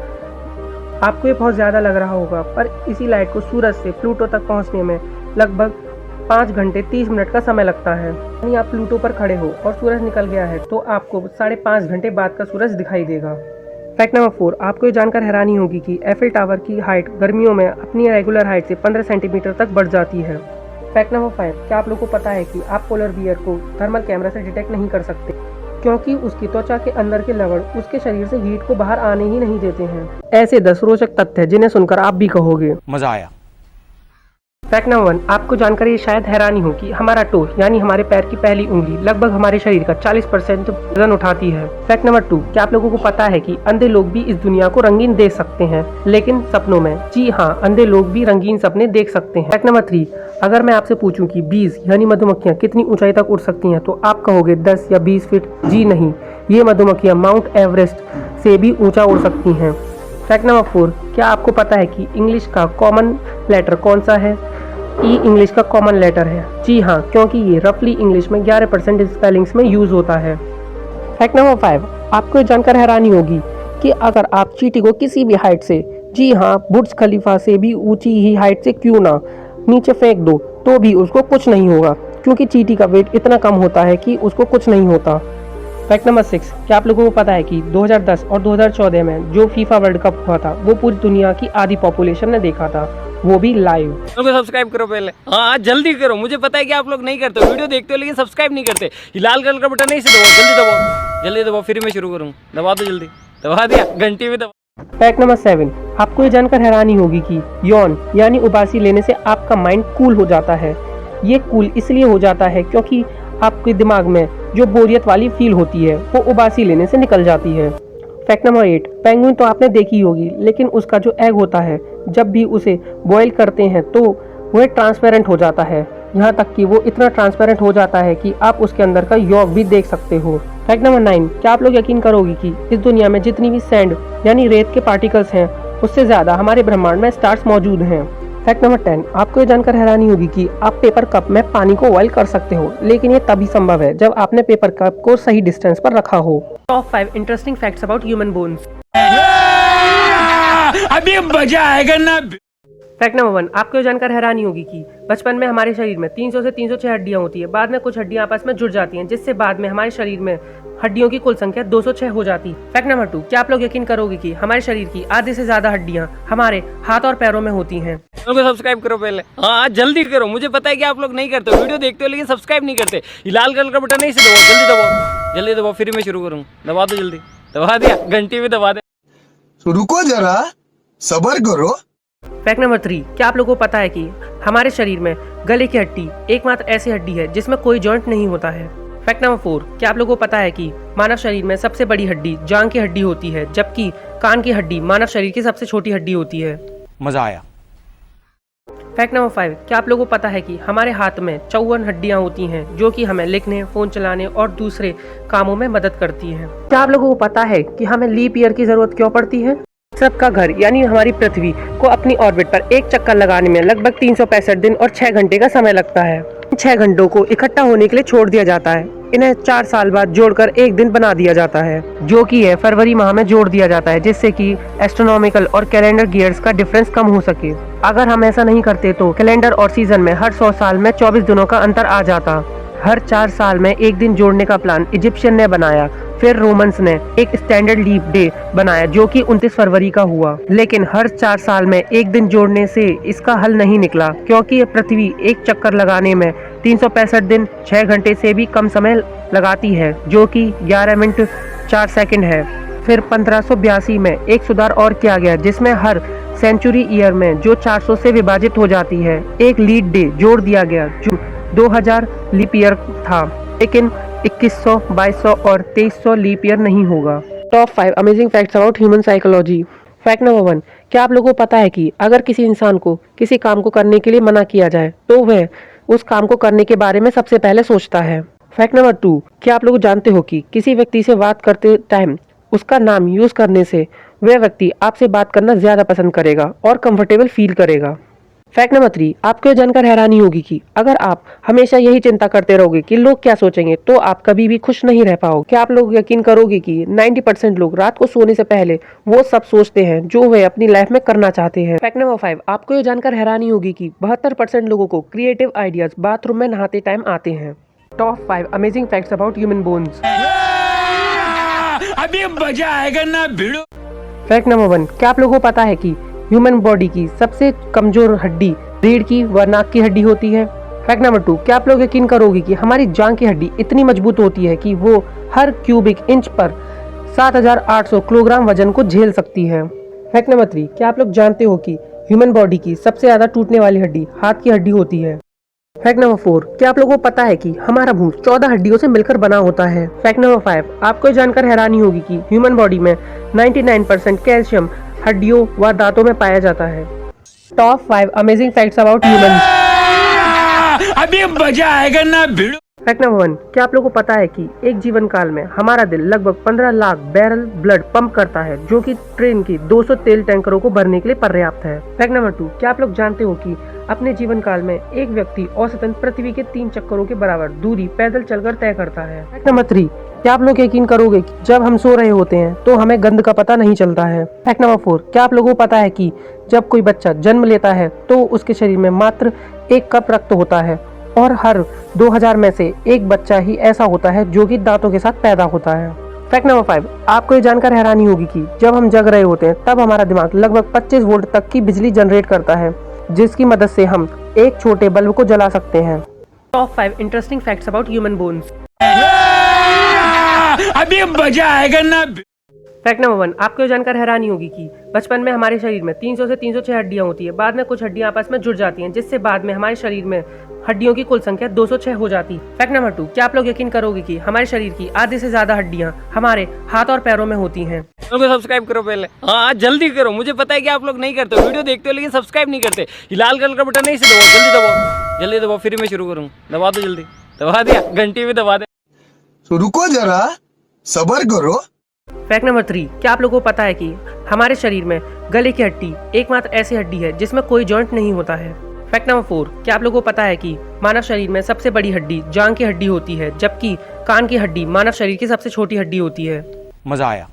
आपको ये बहुत ज़्यादा लग रहा होगा, पर इसी लाइट को सूरज से प्लूटो तक पहुंचने में लगभग 5 घंटे 30 मिनट का समय लगता है। यानी आप प्लूटो पर खड़े हो और सूरज निकल गया है तो आपको 5.5 घंटे बाद का सूरज दिखाई देगा। फैक्ट नंबर 4, आपको ये जानकर हैरानी होगी कि एफिल टावर की हाइट गर्मियों में अपनी रेगुलर हाइट से 15 सेंटीमीटर तक बढ़ जाती है। फैक्ट नंबर 5, क्या आप लोगों को पता है कि आप पोलर बियर को थर्मल कैमरा से डिटेक्ट नहीं कर सकते, क्योंकि उसकी त्वचा के अंदर के लवण उसके शरीर से हीट को बाहर आने ही नहीं देते हैं। ऐसे 10 रोचक तथ्य जिन्हें सुनकर आप भी कहोगे मजा आया। फैक्ट नंबर 1, आपको जानकर ये शायद हैरानी हो कि हमारा टो यानी हमारे पैर की पहली उंगली लगभग हमारे शरीर का 40% वजन उठाती है। फैक्ट नंबर 2, क्या आप लोगों को पता है कि अंधे लोग भी इस दुनिया को रंगीन देख सकते हैं, लेकिन सपनों में। जी हाँ, अंधे लोग भी रंगीन सपने देख सकते हैं। फैक्ट नंबर 3, अगर मैं आपसे पूछूं कि बीज यानी मधुमक्खियां कितनी ऊंचाई तक उड़ सकती हैं तो आप कहोगे 10 या 20 फीट। जी नहीं, ये मधुमक्खियां माउंट एवरेस्ट से भी ऊंचा उड़ सकती हैं। फैक्ट नंबर 4, क्या आपको पता है कि इंग्लिश का कॉमन लेटर कौन सा है? ई इंग्लिश का कॉमन लेटर है। जी हाँ, क्योंकि ये रफली इंग्लिश में 11% स्पेलिंग्स में यूज होता है। फैक्ट नंबर 5, आपको जानकर हैरानी होगी कि अगर आप चींटी को किसी भी हाइट से, जी हाँ बुर्ज खलीफा से भी ऊंची ही हाइट से क्यों ना नीचे फेंक दो तो भी उसको कुछ नहीं होगा, क्योंकि चींटी का वेट इतना कम होता है कि उसको कुछ नहीं होता। फैक्ट नंबर 6, क्या आप लोगों को पता है कि 2010 और 2014 में जो फीफा वर्ल्ड कप हुआ था वो पूरी दुनिया की आधी पॉपुलेशन ने देखा था, वो भी लाइव। सब्सक्राइब करो पहले, हाँ जल्दी करो, मुझे पता है कि आप लोग नहीं करते, वीडियो देखते हो लेकिन सब्सक्राइब नहीं करते। ये लाल कलर का बटन नहीं से दबाओ, जल्दी दबाओ, फिर मैं शुरू करूँ। दबा दो जल्दी, दबा दिया, घंटी भी दबा। फैक्ट नंबर 7, आपको ये जानकर हैरानी होगी कि यौन यानी उबासी लेने से आपका माइंड कूल हो जाता है। ये कूल इसलिए हो जाता है क्योंकि आपके दिमाग में जो बोरियत वाली फील होती है वो उबासी लेने से निकल जाती है। फैक्ट नंबर 8, पेंगुइन तो आपने देखी होगी, लेकिन उसका जो एग होता है जब भी उसे बॉईल करते हैं तो वह ट्रांसपेरेंट हो जाता है। यहाँ तक कि वो इतना ट्रांसपेरेंट हो जाता है कि आप उसके अंदर का यौग भी देख सकते हो। फैक्ट नंबर 9, क्या आप लोग यकीन करोगे कि इस दुनिया में जितनी भी सैंड यानी रेत के पार्टिकल्स हैं उससे ज्यादा हमारे ब्रह्मांड में स्टार्स मौजूद हैं। फैक्ट नंबर 10, आपको ये जानकर हैरानी होगी कि आप पेपर कप में पानी को बॉईल कर सकते हो, लेकिन ये तभी संभव है जब आपने पेपर कप को सही डिस्टेंस पर रखा हो। Top 5 interesting facts about human bones. अभी मजा आएगा ना। फैक्ट नंबर 1, आपको ये जानकर हैरानी होगी कि बचपन में हमारे शरीर में 300 से 306 हड्डियां होती है। बाद में कुछ हड्डियां आपस में जुड़ जाती हैं, जिससे बाद में हमारे शरीर में हड्डियों की कुल संख्या 206 हो जाती है। फैक्ट नंबर 2, क्या आप लोग यकीन करोगे कि हमारे शरीर की आधे से ज्यादा हड्डियां हमारे हाथ और पैरों में होती हैं। चैनल को सब्सक्राइब करो पहले। हाँ जल्दी करो, मुझे पता है कि आप लोग नहीं करते, वीडियो देखते हो लेकिन सब्सक्राइब नहीं करते। ये लाल कलर का बटन नहीं से दबाओ, जल्दी दबाओ, जल्दी दबाओ, फिर मैं शुरू करूँ। दबा दो जल्दी, दबा दिया, घंटी भी दबा दे। रुको जरा, सबर करो। फैक्ट नंबर 3, क्या आप लोगों को पता है कि हमारे शरीर में गले की हड्डी एकमात्र ऐसी हड्डी है जिसमें कोई जॉइंट नहीं होता है। फैक्ट नंबर 4, क्या आप लोगों को पता है कि मानव शरीर में सबसे बड़ी हड्डी जांघ की हड्डी होती है, जबकि कान की हड्डी मानव शरीर की सबसे छोटी हड्डी होती है। मजा आया। फैक्ट नंबर 5, क्या आप लोगों को पता है कि हमारे हाथ में 54 हड्डियां होती हैं जो कि हमें लिखने, फोन चलाने और दूसरे कामों में मदद करती हैं। क्या आप लोगों को पता है कि हमें लीप ईयर की जरूरत क्यों पड़ती है? सबका घर यानी हमारी पृथ्वी को अपनी ऑर्बिट पर एक चक्कर लगाने में लगभग 365 दिन और 6 घंटे का समय लगता है। 6 घंटों को इकट्ठा होने के लिए छोड़ दिया जाता है। इन्हें 4 साल बाद जोड़कर एक दिन बना दिया जाता है, जो कि है फरवरी माह में जोड़ दिया जाता है, जिससे कि एस्ट्रोनॉमिकल और कैलेंडर गियर्स का डिफरेंस कम हो सके। अगर हम ऐसा नहीं करते तो कैलेंडर और सीजन में हर 100 साल में 24 दिनों का अंतर आ जाता। हर 4 साल में एक दिन जोड़ने का प्लान इजिप्शियन ने बनाया, फिर रोमन्स ने एक स्टैंडर्ड लीप डे बनाया जो कि 29 फरवरी का हुआ। लेकिन हर 4 साल में एक दिन जोड़ने से इसका हल नहीं निकला, क्योंककि पृथ्वी एक चक्कर लगाने में 365 दिन 6 घंटे से भी कम समय लगाती है, जो कि 11 मिनट 4 सेकंड है। फिर 1582 में एक सुधार और किया गया, जिसमें हर सेंचुरी ईयर में जो 400 से विभाजित हो जाती है एक लीड डे जोड़ दिया गया, जो 2000 लीप ईयर था, लेकिन 2100, 2200 और 2300 लीप ईयर नहीं होगा। Top 5 amazing facts about human psychology. Fact number 1, क्या आप लोगों को पता है कि अगर किसी इंसान को किसी काम को करने के लिए मना किया जाए तो वह उस काम को करने के बारे में सबसे पहले सोचता है। फैक्ट नंबर 2, क्या आप लोग जानते हो कि किसी व्यक्ति से बात करते टाइम उसका नाम यूज करने से वह व्यक्ति आपसे बात करना ज्यादा पसंद करेगा और कंफर्टेबल फील करेगा। फैक्ट नंबर 3, आपको जानकर हैरानी होगी कि अगर आप हमेशा यही चिंता करते रहोगे कि लोग क्या सोचेंगे तो आप कभी भी खुश नहीं रह पाओगे। क्या आप लोग यकीन करोगे कि 90% लोग रात को सोने से पहले वो सब सोचते हैं जो वे अपनी लाइफ में करना चाहते हैं। फैक्ट नंबर 5, आपको ये जानकर हैरानी होगी कि 72% लोगों को क्रिएटिव आइडियाज बाथरूम में नहाते टाइम आते हैं। Top 5 amazing facts about human bones. अभी मजा आएगा ना भिड़ो। फैक्ट नंबर 1, क्या आप लोगों को पता है कि ह्यूमन बॉडी की सबसे कमजोर हड्डी रीढ़ की व नाक की हड्डी होती है। फैक्ट नंबर 2, क्या आप लोग यकीन करोगे कि हमारी जांघ की हड्डी इतनी मजबूत होती है कि वो हर क्यूबिक इंच पर 7800 किलोग्राम वजन को झेल सकती है। फैक्ट नंबर 3, क्या आप लोग जानते हो कि ह्यूमन बॉडी की सबसे ज्यादा टूटने वाली हड्डी हाथ की हड्डी होती है। फैक्ट नंबर 4, क्या आप लोगों को पता है कि हमारा मुंह 14 हड्डियों से मिलकर बना होता है। फैक्ट नंबर 5, आपको जानकर हैरानी होगी कि ह्यूमन बॉडी में 99% कैल्शियम हड्डियों व दांतों में पाया जाता है। Top 5 amazing facts about humans. अभी मजा आएगा ना भिड़ो। फैक्ट नंबर 1, क्या आप लोगों को पता है कि एक जीवन काल में हमारा दिल लगभग 15 लाख बैरल ब्लड पंप करता है, जो कि ट्रेन की 200 तेल टैंकरों को भरने के लिए पर्याप्त है। फैक्ट नंबर 2, क्या आप लोग जानते हो कि अपने जीवन काल में एक व्यक्ति औसतन पृथ्वी के 3 चक्करों के बराबर दूरी पैदल चलकर तय करता है। फैक्ट नंबर 3, क्या आप लोग यकीन करोगे कि जब हम सो रहे होते हैं तो हमें गंध का पता नहीं चलता है। फैक्ट नंबर 4, क्या आप लोगों को पता है कि जब कोई बच्चा जन्म लेता है तो उसके शरीर में मात्र 1 कप रक्त होता है और हर 2000 में से एक बच्चा ही ऐसा होता है जो कि दांतों के साथ पैदा होता है। फैक्ट नंबर 5, आपको ये जानकर हैरानी होगी कि जब हम जग रहे होते हैं तब हमारा दिमाग लगभग 25 वोल्ट तक की बिजली जनरेट करता है, जिसकी मदद से हम एक छोटे बल्ब को जला सकते हैं। Top 5 interesting facts about human bones. अभी मजा आएगा ना। फैक्ट नंबर 1, आपको ये जानकर हैरानी होगी कि बचपन में हमारे शरीर में 300 से 306 हड्डियां होती है। बाद में कुछ हड्डियां आपस में जुड़ जाती हैं, जिससे बाद में हमारे शरीर में हड्डियों की कुल संख्या 206 हो जाती है। फैक्ट नंबर 2, क्या आप लोग यकीन करोगे कि हमारे शरीर की आधे से ज्यादा हड्डियां हमारे हाथ और पैरों में होती हैं। चैनल को सब्सक्राइब करो पहले। हाँ जल्दी करो, मुझे पता है कि आप लोग नहीं करते हो, वीडियो देखते हो लेकिन सब्सक्राइब नहीं करते। ये लाल कलर का बटन नहीं से दबाओ, जल्दी दबाओ, जल्दी दबाओ, फिर मैं शुरू करूँ। दबा दो जल्दी, दबा दिया, घंटी भी दबा दे। तो रुको जरा, सबर करो। फैक्ट नंबर 3, क्या आप लोगों को पता है कि हमारे शरीर में गले की हड्डी एकमात्र ऐसी हड्डी है जिसमें कोई जॉइंट नहीं होता है। फैक्ट नंबर 4, क्या आप लोगों को पता है कि मानव शरीर में सबसे बड़ी हड्डी जांघ की हड्डी होती है, जबकि कान की हड्डी मानव शरीर की सबसे छोटी हड्डी होती है। मजा आया।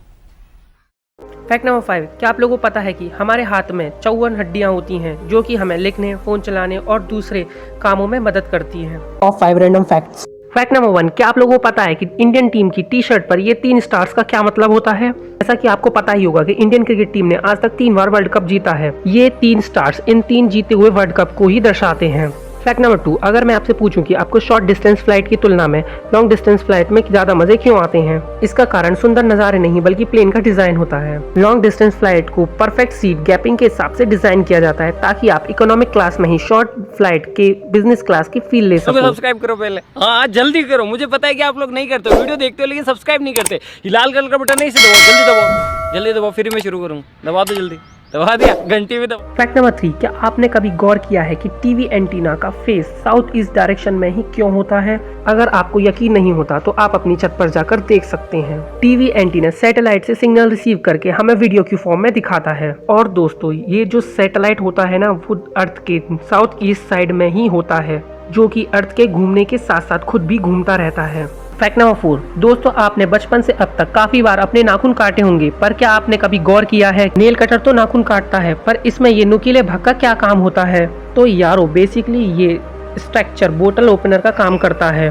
फैक्ट नंबर 5, क्या आप लोगों को पता है कि हमारे हाथ में 54 हड्डियां होती हैं जो कि हमें लिखने, फोन चलाने और दूसरे कामों में मदद करती हैं। Top 5 random facts. Fact number 1, क्या आप लोगों को पता है कि इंडियन टीम की टी शर्ट पर ये 3 स्टार्स का क्या मतलब होता है? जैसा कि आपको पता ही होगा कि इंडियन क्रिकेट टीम ने आज तक 3 बार वर्ल्ड कप जीता है। ये 3 स्टार्स इन 3 जीते हुए वर्ल्ड कप को ही दर्शाते हैं। फैक्ट नंबर 2, अगर मैं आपसे पूछूं कि आपको शॉर्ट डिस्टेंस फ्लाइट की तुलना में लॉन्ग डिस्टेंस फ्लाइट में ज्यादा मजे क्यों आते हैं? इसका कारण सुंदर नजारे नहीं बल्कि प्लेन का डिजाइन होता है। लॉन्ग डिस्टेंस फ्लाइट को परफेक्ट सीट गैपिंग के हिसाब से डिजाइन किया जाता है ताकि आप इकोनॉमिक क्लास में ही शॉर्ट फ्लाइट के बिजनेस क्लास की फील ले सको। सब्सक्राइब करो पहले। हाँ जल्दी करो, मुझे पता है कि आप लोग नहीं करते हो, वीडियो देखते हो लेकिन सब्सक्राइब नहीं करते। ये लाल कलर का बटन नहीं से दबाओ, जल्दी दबाओ, जल्दी दबाओ, फिर मैं शुरू करूँ। दबा दो जल्दी, दबा दिया, घंटी भी दबा। फैक्ट नंबर 3, क्या आपने कभी गौर किया है कि टीवी एंटीना का फेस साउथ ईस्ट डायरेक्शन में ही क्यों होता है? अगर आपको यकीन नहीं होता तो आप अपनी छत पर जाकर देख सकते हैं। टीवी एंटीना सैटेलाइट से सिग्नल रिसीव करके हमें वीडियो की फॉर्म में दिखाता है। और दोस्तों, ये जो सैटेलाइट होता है ना, वो अर्थ के साउथ ईस्ट साइड में ही होता है, जो कि अर्थ के घूमने के साथ साथ खुद भी घूमता रहता है। फैक्ट नंबर 4, दोस्तों आपने बचपन से अब तक काफी बार अपने नाखून काटे होंगे, पर क्या आपने कभी गौर किया है नेल कटर तो नाखून काटता है, पर इसमें ये नुकीले भाग का क्या काम होता है? तो यारो बेसिकली ये स्ट्रक्चर बोतल ओपनर का काम करता है।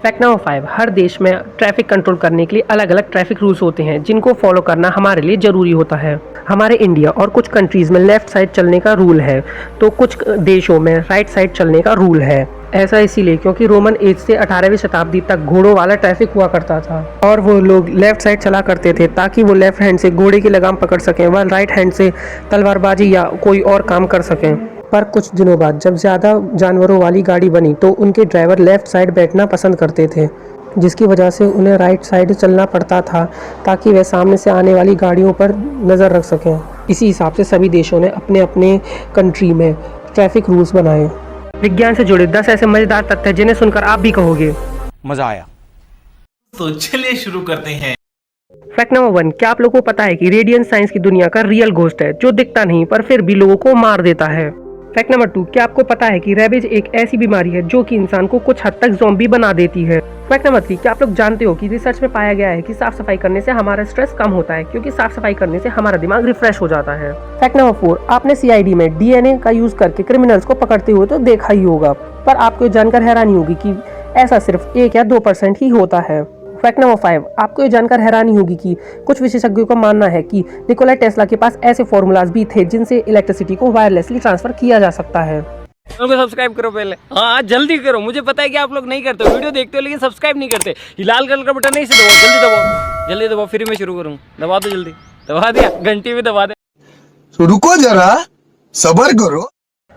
फैक्ट नंबर 5, हर देश में ट्रैफिक कंट्रोल करने के लिए अलग अलग ट्रैफिक रूल्स होते हैं जिनको फॉलो करना हमारे लिए जरूरी होता है। हमारे इंडिया और कुछ कंट्रीज में लेफ्ट साइड चलने का रूल है, तो कुछ देशों में राइट साइड चलने का रूल है। ऐसा इसीलिए क्योंकि रोमन एज से 18वीं शताब्दी तक घोड़ों वाला ट्रैफिक हुआ करता था और वो लोग लेफ्ट साइड चला करते थे ताकि वो लेफ्ट हैंड से घोड़े की लगाम पकड़ सकें व राइट हैंड से तलवारबाजी या कोई और काम कर सकें। पर कुछ दिनों बाद जब ज़्यादा जानवरों वाली गाड़ी बनी तो उनके ड्राइवर लेफ्ट साइड बैठना पसंद करते थे, जिसकी वजह से उन्हें राइट साइड चलना पड़ता था ताकि वे सामने से आने वाली गाड़ियों पर नज़र रख सकें। इसी हिसाब से सभी देशों ने अपने अपने कंट्री में ट्रैफिक रूल्स बनाए। विज्ञान से जुड़े 10 ऐसे मजेदार तथ्य हैं जिन्हें सुनकर आप भी कहोगे मजा आया। तो चलिए शुरू करते हैं। फैक्ट नंबर 1, क्या आप लोगों को पता है कि रेडियन साइंस की दुनिया का रियल घोस्ट है जो दिखता नहीं पर फिर भी लोगों को मार देता है। फैक्ट नंबर 2, क्या आपको पता है कि रेबीज एक ऐसी बीमारी है जो कि इंसान को कुछ हद तक ज़ॉम्बी बना देती है। फैक्ट नंबर 3, क्या आप लोग जानते हो कि रिसर्च में पाया गया है कि साफ सफाई करने से हमारा स्ट्रेस कम होता है क्योंकि साफ सफाई करने से हमारा दिमाग रिफ्रेश हो जाता है। फैक्ट नंबर 4, आपने सीआईडी में डीएनए का यूज करके क्रिमिनल्स को पकड़ते हुए तो देखा ही होगा, पर आपको जानकर हैरानी होगी कि ऐसा सिर्फ 1 या 2% ही होता है। फैक्ट नंबर 5, आपको ये जानकर हैरानी होगी कि कुछ विशेषज्ञों का मानना है कि निकोला टेस्ला के पास ऐसे फॉर्मूलाज भी थे जिनसे इलेक्ट्रिसिटी को वायरलेसली ट्रांसफर किया जा सकता है। चैनल को सब्सक्राइब करो पहले। हाँ जल्दी करो, मुझे पता है कि आप लोग नहीं करते हो, वीडियो देखते हो लेकिन सब्सक्राइब नहीं करते। ये लाल कलर का बटन नहीं से दबाओ, जल्दी दबाओ, जल्दी दबाओ, फिर मैं शुरू करूँ। दबा दो जल्दी, दबा दिया, घंटी भी दबा दे। तो रुको जरा, सबर करो।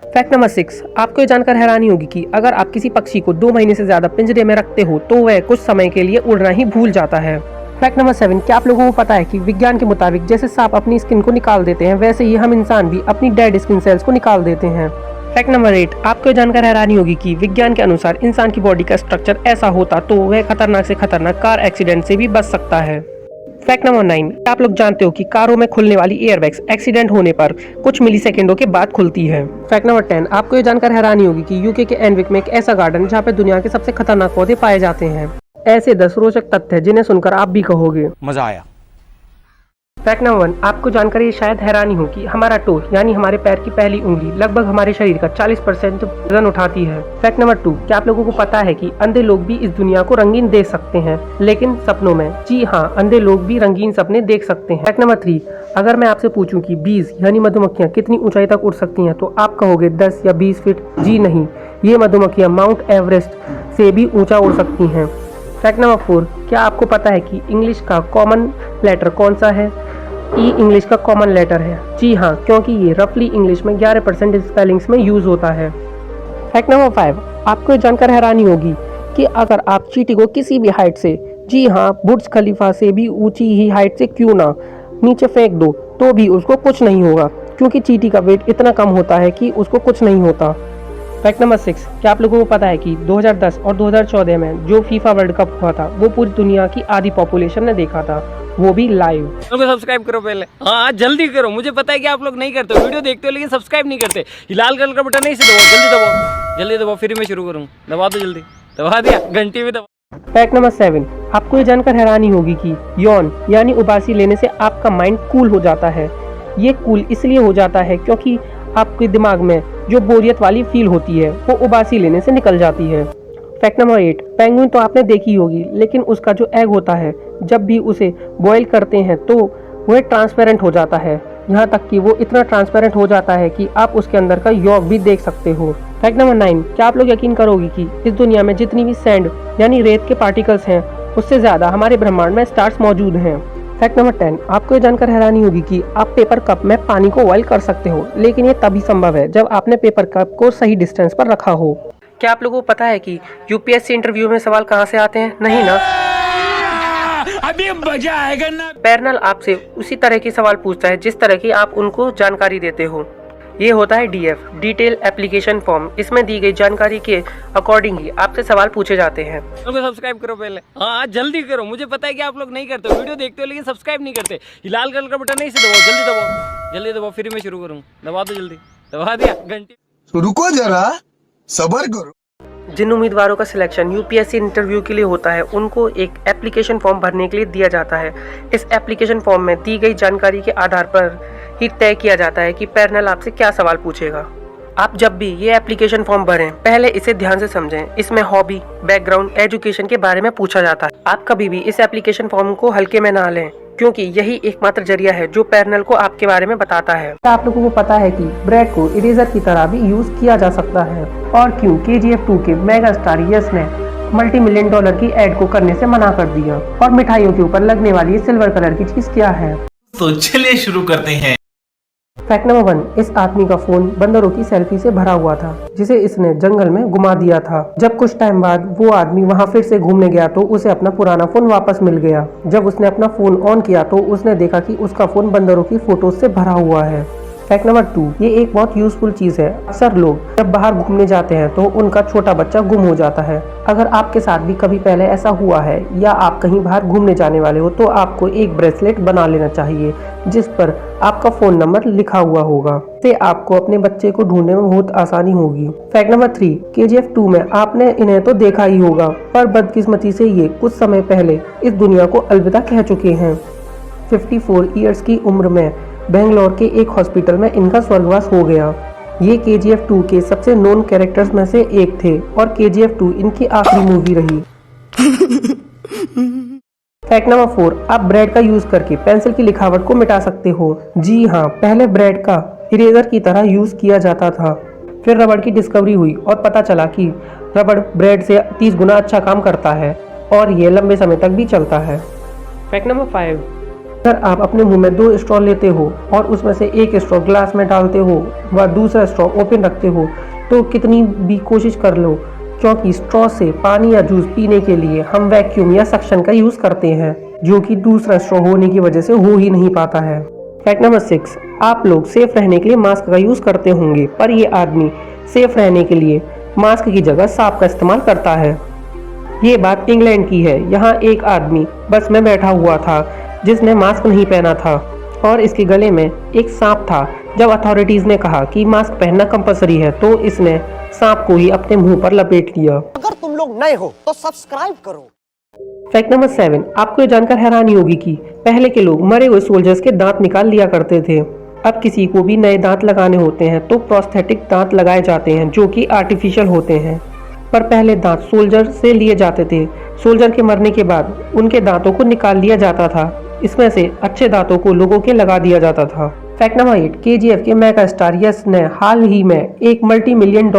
फैक्ट नंबर 6, आपको ये जानकर हैरानी होगी कि अगर आप किसी पक्षी को 2 महीने से ज्यादा पिंजरे में रखते हो तो वह कुछ समय के लिए उड़ना ही भूल जाता है। फैक्ट नंबर 7, क्या आप लोगों को पता है कि विज्ञान के मुताबिक जैसे सांप अपनी स्किन को निकाल देते हैं वैसे ही हम इंसान भी अपनी डेड स्किन सेल्स को निकाल देते हैं। फैक्ट नंबर 8, आपको ये जानकर हैरानी होगी कि विज्ञान के अनुसार इंसान की बॉडी का स्ट्रक्चर ऐसा होता तो वह खतरनाक से खतरनाक कार एक्सीडेंट से भी बच सकता है। फैक्ट नंबर 9, आप लोग जानते हो कि कारों में खुलने वाली एयरबैग्स एक्सीडेंट होने पर कुछ मिली सेकेंडों के बाद खुलती है। फैक्ट नंबर 10, आपको ये जानकर हैरानी होगी कि यूके के एनविक में एक ऐसा गार्डन जहाँ पे दुनिया के सबसे खतरनाक पौधे पाए जाते हैं। ऐसे 10 रोचक तथ्य जिन्हें सुनकर आप भी कहोगे मजा आया। फैक्ट नंबर 1, आपको जानकर ये शायद हैरानी हो कि हमारा टो यानी हमारे पैर की पहली उंगली लगभग हमारे शरीर का 40% वजन उठाती है। फैक्ट नंबर 2, क्या आप लोगों को पता है कि अंधे लोग भी इस दुनिया को रंगीन देख सकते हैं लेकिन सपनों में? जी हाँ, अंधे लोग भी रंगीन सपने देख सकते हैं। फैक्ट नंबर 3, अगर मैं आपसे पूछूं कि बीज यानी मधुमक्खियां कितनी ऊंचाई तक उड़ सकती हैं तो आप कहोगे 10 या 20 फीट। जी नहीं, ये मधुमक्खियां माउंट एवरेस्ट से भी ऊंचा उड़ सकती हैं। फैक्ट नंबर 4, क्या आपको पता है कि इंग्लिश का कॉमन लेटर कौन सा है? ई इंग्लिश का कॉमन लेटर है। जी हाँ, क्योंकि ये रफली इंग्लिश में 11% स्पेलिंग्स में यूज होता है। फैक्ट नंबर 5, आपको जानकर हैरानी होगी कि अगर आप चींटी को किसी भी हाइट से, जी हाँ, बुर्ज खलीफा से भी ऊंची ही हाइट से क्यों ना नीचे फेंक दो तो भी उसको कुछ नहीं होगा, क्योंकि चींटी का वेट इतना कम होता है कि उसको कुछ नहीं होता। फैक्ट नंबर 6, क्या आप लोगों को पता है कि 2010 और 2014 में जो फीफा वर्ल्ड कप हुआ था वो पूरी दुनिया की आधी पॉपुलेशन ने देखा था, वो भी लाइव। सब्सक्राइब करो पहले, हाँ जल्दी करो, मुझे पता है कि आप लोग नहीं करते हो, वीडियो देखते हो लेकिन सब्सक्राइब नहीं करते। ये लाल कलर का बटन नहीं से दबाओ, जल्दी दबाओ, जल्दी दबाओ, फिर मैं शुरू करूँ। दबा दो जल्दी, दबा दिया, घंटी भी दबा। फैक्ट नंबर 7, आपको ये जानकर हैरानी होगी कि यौन यानी उबासी लेने से आपका माइंड कूल हो जाता है। ये कूल इसलिए हो जाता है क्योंकि आपके दिमाग में जो बोरियत वाली फील होती है वो उबासी लेने से निकल जाती है। फैक्ट नंबर 8, पेंगुइन तो आपने देखी होगी, लेकिन उसका जो एग होता है जब भी उसे बॉईल करते हैं तो वह ट्रांसपेरेंट हो जाता है, यहाँ तक कि वो इतना ट्रांसपेरेंट हो जाता है कि आप उसके अंदर का यॉक भी देख सकते हो। फैक्ट नंबर 9, क्या आप लोग यकीन करोगे कि इस दुनिया में जितनी भी सैंड यानी रेत के पार्टिकल्स हैं उससे ज़्यादा हमारे ब्रह्मांड में स्टार्स मौजूद हैं। फैक्ट नंबर 10, आपको ये जानकर हैरानी होगी कि आप पेपर कप में पानी को बॉईल कर सकते हो, लेकिन ये तभी संभव है जब आपने पेपर कप को सही डिस्टेंस पर रखा हो। क्या आप लोगों को पता है कि यूपीएससी इंटरव्यू में सवाल कहाँ से आते हैं? नहीं ना? अभी मजा आएगा ना। पैरेलल आपसे उसी तरह के सवाल पूछता है जिस तरह की आप उनको जानकारी देते हो। ये होता है डीएफ, डिटेल एप्लीकेशन फॉर्म। इसमें दी गई जानकारी के अकॉर्डिंग ही आपसे सवाल पूछे जाते हैं। सब्सक्राइब करो पहले, हाँ जल्दी करो, मुझे पता है कि आप लोग नहीं करते हो, वीडियो देखते हो लेकिन सब्सक्राइब नहीं करते। ये लाल कलर का बटन नहीं से दबाओ, जल्दी दबाओ, जल्दी दबाओ, फिर मैं शुरू करूँ। दबा दो जल्दी, दबा दिया, घंटी। तो रुको जरा, सबर करो। जिन उम्मीदवारों का सिलेक्शन यूपीएससी इंटरव्यू के लिए होता है उनको एक एप्लीकेशन फॉर्म भरने के लिए दिया जाता है। इस एप्लीकेशन फॉर्म में दी गई जानकारी के आधार पर ही तय किया जाता है कि पैनल आपसे क्या सवाल पूछेगा। आप जब भी ये एप्लीकेशन फॉर्म भरें पहले इसे ध्यान से समझें। इसमें हॉबी, बैकग्राउंड, एजुकेशन के बारे में पूछा जाता है। आप कभी भी इस एप्लीकेशन फॉर्म को हल्के में ना लें, क्योंकि यही एकमात्र जरिया है जो पैनल को आपके बारे में बताता है। आप लोगों को पता है कि ब्रेड को इरेजर की तरह भी यूज किया जा सकता है, और क्यों KGF 2 के मेगा स्टार यश ने $multi-million की एड को करने से मना कर दिया, और मिठाइयों के ऊपर लगने वाली सिल्वर कलर की चीज क्या है? तो चलिए शुरू करते हैं। फैक्ट नंबर 1, इस आदमी का फोन बंदरों की सेल्फी से भरा हुआ था जिसे इसने जंगल में घुमा दिया था। जब कुछ टाइम बाद वो आदमी वहां फिर से घूमने गया तो उसे अपना पुराना फोन वापस मिल गया। जब उसने अपना फोन ऑन किया तो उसने देखा कि उसका फोन बंदरों की फोटोज से भरा हुआ है। फैक्ट नंबर 2, ये एक बहुत यूजफुल चीज है। अक्सर लोग जब बाहर घूमने जाते हैं तो उनका छोटा बच्चा गुम हो जाता है। अगर आपके साथ भी कभी पहले ऐसा हुआ है या आप कहीं बाहर घूमने जाने वाले हो तो आपको एक ब्रेसलेट बना लेना चाहिए जिस पर आपका फोन नंबर लिखा हुआ होगा। इससे आपको अपने बच्चे को ढूंढने में बहुत आसानी होगी। फैक्ट नंबर 3, KGF 2 में आपने इन्हें तो देखा ही होगा, पर बदकिस्मती से ये कुछ समय पहले इस दुनिया को अलविदा कह चुके हैं। 54 ईयर्स की उम्र में बेंगलोर के एक हॉस्पिटल में इनका स्वर्गवास हो गया। ये KGF 2 के सबसे नोन कैरेक्टर्स में से एक थे और KGF 2 इनकी आखिरी मूवी रही। फैक्ट नंबर 4, आप ब्रेड का यूज करके पेंसिल की लिखावट को मिटा सकते हो। जी हाँ, पहले ब्रेड का इरेजर की तरह यूज किया जाता था। फिर रबड़ की डिस्कवरी हुई और पता चला कि रबड़ ब्रेड से 30 गुना अच्छा काम करता है और ये लंबे समय तक भी चलता है। फैक्ट नंबर 5, अगर आप अपने मुंह में 2 स्ट्रॉ लेते हो और उसमें से एक स्ट्रॉ ग्लास में डालते हो व दूसरा स्ट्रॉ ओपन रखते हो तो कितनी भी कोशिश कर लो, क्योंकि स्ट्रॉ से पानी या जूस पीने के लिए हम वैक्यूम या सक्शन का यूज करते हैं, जो कि दूसरा स्ट्रॉ होने की वजह से हो ही नहीं पाता है। फैक्ट नंबर 6, आप लोग सेफ रहने के लिए मास्क का यूज करते होंगे, पर ये आदमी सेफ रहने के लिए मास्क की जगह सांप का इस्तेमाल करता है। ये बात इंग्लैंड की है। यहाँ एक आदमी बस में बैठा हुआ था जिसने मास्क नहीं पहना था और इसके गले में एक सांप था। जब अथॉरिटीज ने कहा कि मास्क पहनना कंपलसरी है तो इसने सांप को ही अपने मुंह पर लपेट लिया। अगर तुम लोग नए हो तो सब्सक्राइब करो। फैक्ट नंबर 7, आपको ये जानकर हैरानी होगी कि पहले के लोग मरे हुए सोल्जर्स के दांत निकाल लिया करते थे। अब किसी को भी नए दांत लगाने होते हैं तो प्रोस्थेटिक दांत लगाए जाते हैं जो कि आर्टिफिशियल होते हैं, पर पहले दांत सोल्जर से लिए जाते थे। सोल्जर के मरने के बाद उनके दांतों को निकाल लिया जाता था। इसमें से अच्छे दांतों को लोगों के लगा दिया जाता था। फैक्ट नंबर 8, KGF के मेगा स्टार यश ने हाल ही में एक $multi-million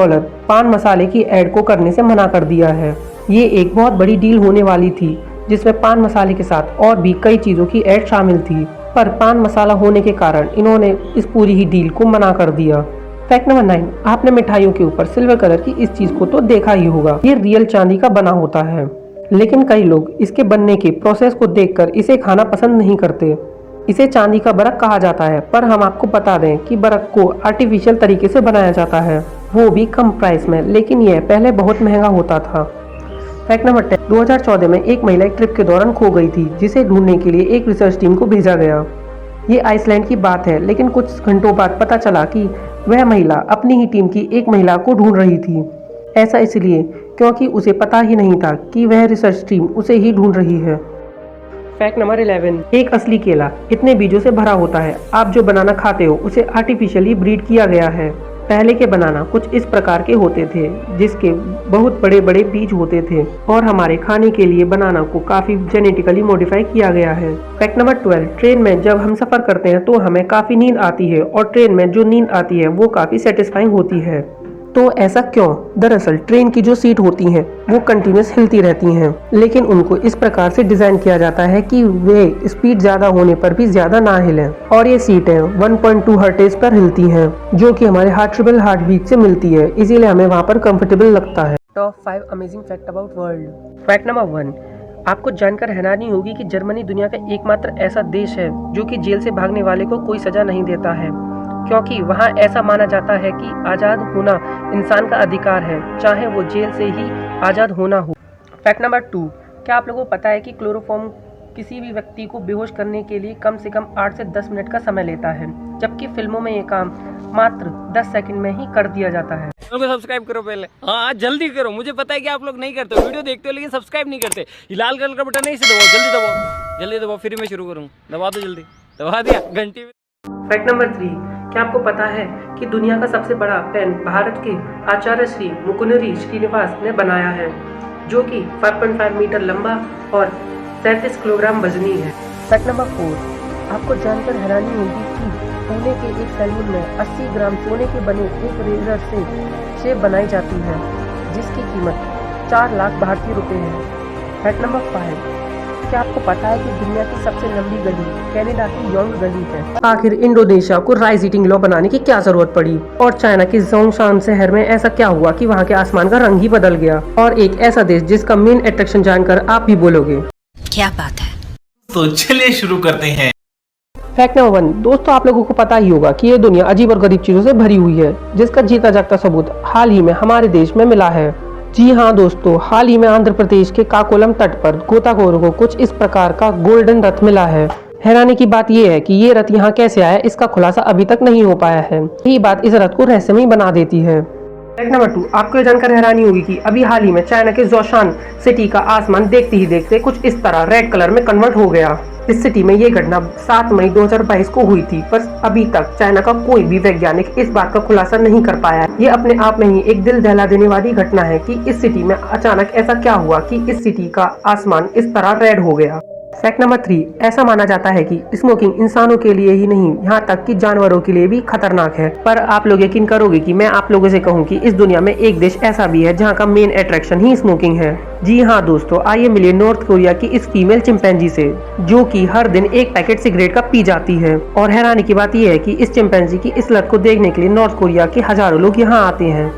पान मसाले की एड को करने से मना कर दिया है। ये एक बहुत बड़ी डील होने वाली थी जिसमें पान मसाले के साथ और भी कई चीजों की एड शामिल थी, पर पान मसाला होने के कारण इन्होंने इस पूरी ही डील को मना कर दिया। फैक्ट नंबर 9, आपने मिठाइयों के ऊपर सिल्वर कलर की इस चीज को तो देखा ही होगा। ये रियल चांदी का बना होता है, लेकिन कई लोग इसके बनने के प्रोसेस को देखकर इसे खाना पसंद नहीं करते। इसे चांदी का बरक कहा जाता है, पर हम आपको बता दें कि बरक को आर्टिफिशियल तरीके से बनाया जाता है, वो भी कम प्राइस में, लेकिन यह पहले बहुत महंगा होता था। फैक्ट नंबर 10, 2014 में एक महिला एक ट्रिप के दौरान खो गई थी, जिसे ढूंढने के लिए एक रिसर्च टीम को भेजा गया। ये आइसलैंड की बात है, लेकिन कुछ घंटों बाद पता चला कि वह महिला अपनी ही टीम की एक महिला को ढूंढ रही थी। ऐसा इसलिए क्योंकि उसे पता ही नहीं था कि वह रिसर्च टीम उसे ही ढूंढ रही है। फैक्ट नंबर 11, एक असली केला इतने बीजों से भरा होता है। आप जो बनाना खाते हो उसे आर्टिफिशियली ब्रीड किया गया है। पहले के बनाना कुछ इस प्रकार के होते थे, जिसके बहुत बड़े बड़े बीज होते थे, और हमारे खाने के लिए बनाना को काफी जेनेटिकली मॉडिफाई किया गया है। फैक्ट नंबर 12, ट्रेन में जब हम सफर करते हैं तो हमें काफी नींद आती है, और ट्रेन में जो नींद आती है वो काफी सेटिस्फाइंग होती है। तो ऐसा क्यों? दरअसल ट्रेन की जो सीट होती हैं वो कंटिन्यूस हिलती रहती हैं, लेकिन उनको इस प्रकार से डिजाइन किया जाता है कि वे स्पीड ज्यादा होने पर भी ज्यादा ना हिलें, और ये सीटें 1.2 हर्ट्ज पर हिलती हैं, जो कि हमारे हार्ट बीट से मिलती है, इसीलिए हमें वहाँ पर कंफर्टेबल लगता है। Top 5 amazing fact about world. Fact number 1, आपको जानकर हैरानी होगी कि जर्मनी दुनिया का एकमात्र ऐसा देश है जो कि जेल से भागने वाले को कोई सजा नहीं देता है, क्योंकि वहाँ ऐसा माना जाता है कि आज़ाद होना इंसान का अधिकार है, चाहे वो जेल से ही आज़ाद होना हो। फैक्ट नंबर 2, क्या आप लोगों को पता है कि क्लोरोफॉर्म किसी भी व्यक्ति को बेहोश करने के लिए कम से कम 8 से 10 मिनट का समय लेता है, जबकि फिल्मों में ये काम मात्र 10 सेकंड में ही कर दिया जाता है। चैनल को सब्सक्राइब करो पहले, हाँ जल्दी करो, मुझे पता है कि आप लोग नहीं करते हो, वीडियो देखते हो लेकिन सब्सक्राइब नहीं करते। ये लाल कलर का बटन है, इसे दबाओ, जल्दी दबाओ, जल्दी दबाओ, फिर मैं शुरू करूँ। दबा दो जल्दी, दबा दिया, घंटी में। फैक्ट नंबर 3, क्या आपको पता है कि दुनिया का सबसे बड़ा पेन भारत के आचार्य श्री मुकुंदरी श्रीनिवास ने बनाया है, जो कि 5.5 मीटर लंबा और 37 किलोग्राम वजनी है। फैक्ट नंबर 4, आपको जानकर हैरानी होगी कि पुणे के एक सैलून में 80 ग्राम सोने के बने एक रेजर से शेव बनाई जाती है, जिसकी कीमत 4 लाख भारतीय रुपए है। फैक्ट नंबर 5, क्या आपको पता है कि दुनिया की सबसे लंबी गली कनाडा की योंग गली है? आखिर इंडोनेशिया को राइस ईटिंग लॉ बनाने की क्या जरूरत पड़ी? और चाइना के जोंगशान शहर में ऐसा क्या हुआ कि वहाँ के आसमान का रंग ही बदल गया? और एक ऐसा देश जिसका मेन अट्रैक्शन जानकर आप भी बोलोगे क्या बात है। तो चलिए शुरू करते हैं। फैक्ट नंबर 1, दोस्तों आप लोगों को पता ही होगा कि ये दुनिया अजीब और गरीब चीजों से भरी हुई है, जिसका जीता जागता सबूत हाल ही में हमारे देश में मिला है। जी हाँ दोस्तों, हाल ही में आंध्र प्रदेश के काकोलम तट पर गोताखोरों को कुछ इस प्रकार का गोल्डन रथ मिला है। हैरानी की बात यह है कि ये रथ यहाँ कैसे आया, इसका खुलासा अभी तक नहीं हो पाया है। यही बात इस रथ को रहस्यमयी बना देती है। फैक्ट नंबर 2, आपको जानकर हैरानी होगी कि अभी हाल ही में चाइना के जोशान सिटी का आसमान देखते ही देखते कुछ इस तरह रेड कलर में कन्वर्ट हो गया। इस सिटी में ये घटना 7 मई 2022 को हुई थी, पर अभी तक चाइना का कोई भी वैज्ञानिक इस बात का खुलासा नहीं कर पाया। ये अपने आप में ही एक दिल दहला देने वाली घटना है कि इस सिटी में अचानक ऐसा क्या हुआ कि इस सिटी का आसमान इस तरह रेड हो गया। फैक्ट नंबर 3, ऐसा माना जाता है कि स्मोकिंग इंसानों के लिए ही नहीं, यहाँ तक कि जानवरों के लिए भी खतरनाक है। पर आप लोग यकीन करोगे कि मैं आप लोगों से कहूँ कि इस दुनिया में एक देश ऐसा भी है जहाँ का मेन अट्रैक्शन ही स्मोकिंग है। जी हाँ दोस्तों, आइए मिलिए नॉर्थ कोरिया की इस फीमेल चिंपैंजी से, जो कि हर दिन एक पैकेट सिगरेट का पी जाती है। और हैरानी की बात यह है कि इस चिंपैंजी की इस लत को देखने के लिए नॉर्थ कोरिया के हजारों लोग यहाँ आते हैं।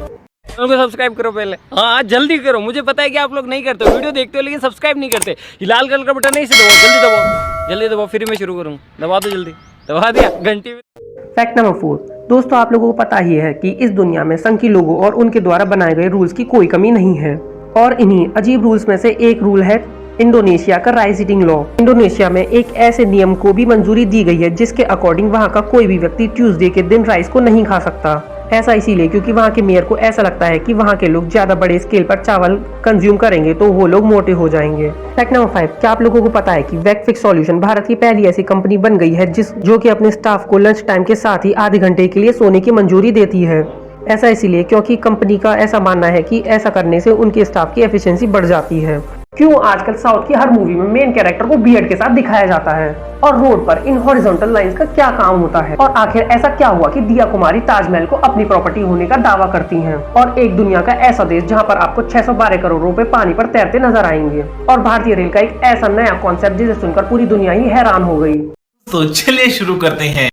चैनल को सब्सक्राइब करो पहले, हाँ जल्दी करो, मुझे पता है कि आप लोग नहीं करते हो, वीडियो देखते हो लेकिन सब्सक्राइब नहीं करते। ये लाल कलर का बटन है, इसे दबाओ, जल्दी दबाओ, जल्दी दबाओ, फिर मैं शुरू करूँ। दबा दो जल्दी, दबा दिया, घंटी में। फैक्ट नंबर 4, दोस्तों आप लोगों को पता ही है कि इस दुनिया में संघी लोगों और उनके द्वारा बनाए गए रूल्स की कोई कमी नहीं है, और इन्हीं अजीब रूल्स में से एक रूल है इंडोनेशिया का राइस ईटिंग लॉ। इंडोनेशिया में एक ऐसे नियम को भी मंजूरी दी गई है जिसके अकॉर्डिंग वहाँ का कोई भी व्यक्ति ट्यूसडे के दिन राइस को नहीं खा सकता। ऐसा इसीलिए क्योंकि वहाँ के मेयर को ऐसा लगता है कि वहाँ के लोग ज्यादा बड़े स्केल पर चावल कंज्यूम करेंगे तो वो लोग मोटे हो जाएंगे। फैक्ट नंबर 5, क्या आप लोगों को पता है कि वैकफिक्स सॉल्यूशन भारत की पहली ऐसी कंपनी बन गई है जो कि अपने स्टाफ को लंच टाइम के साथ ही आधे घंटे के लिए सोने की मंजूरी देती है। ऐसा इसीलिए क्योंकि कंपनी का ऐसा मानना है कि ऐसा करने से उनके स्टाफ की एफिशिएंसी बढ़ जाती है। क्यों आजकल साउथ की हर मूवी में मेन कैरेक्टर को बियर्ड के साथ दिखाया जाता है, और रोड पर इन हॉरिजॉन्टल लाइंस का क्या काम होता है? और आखिर ऐसा क्या हुआ कि दिया कुमारी ताजमहल को अपनी प्रॉपर्टी होने का दावा करती हैं? और एक दुनिया का ऐसा देश जहां पर आपको 612 करोड़ रुपए पानी पर तैरते नजर आएंगे, और भारतीय रेल का एक ऐसा नया कॉन्सेप्ट जिसे सुनकर पूरी दुनिया ही हैरान हो गई। तो चलिए शुरू करते हैं।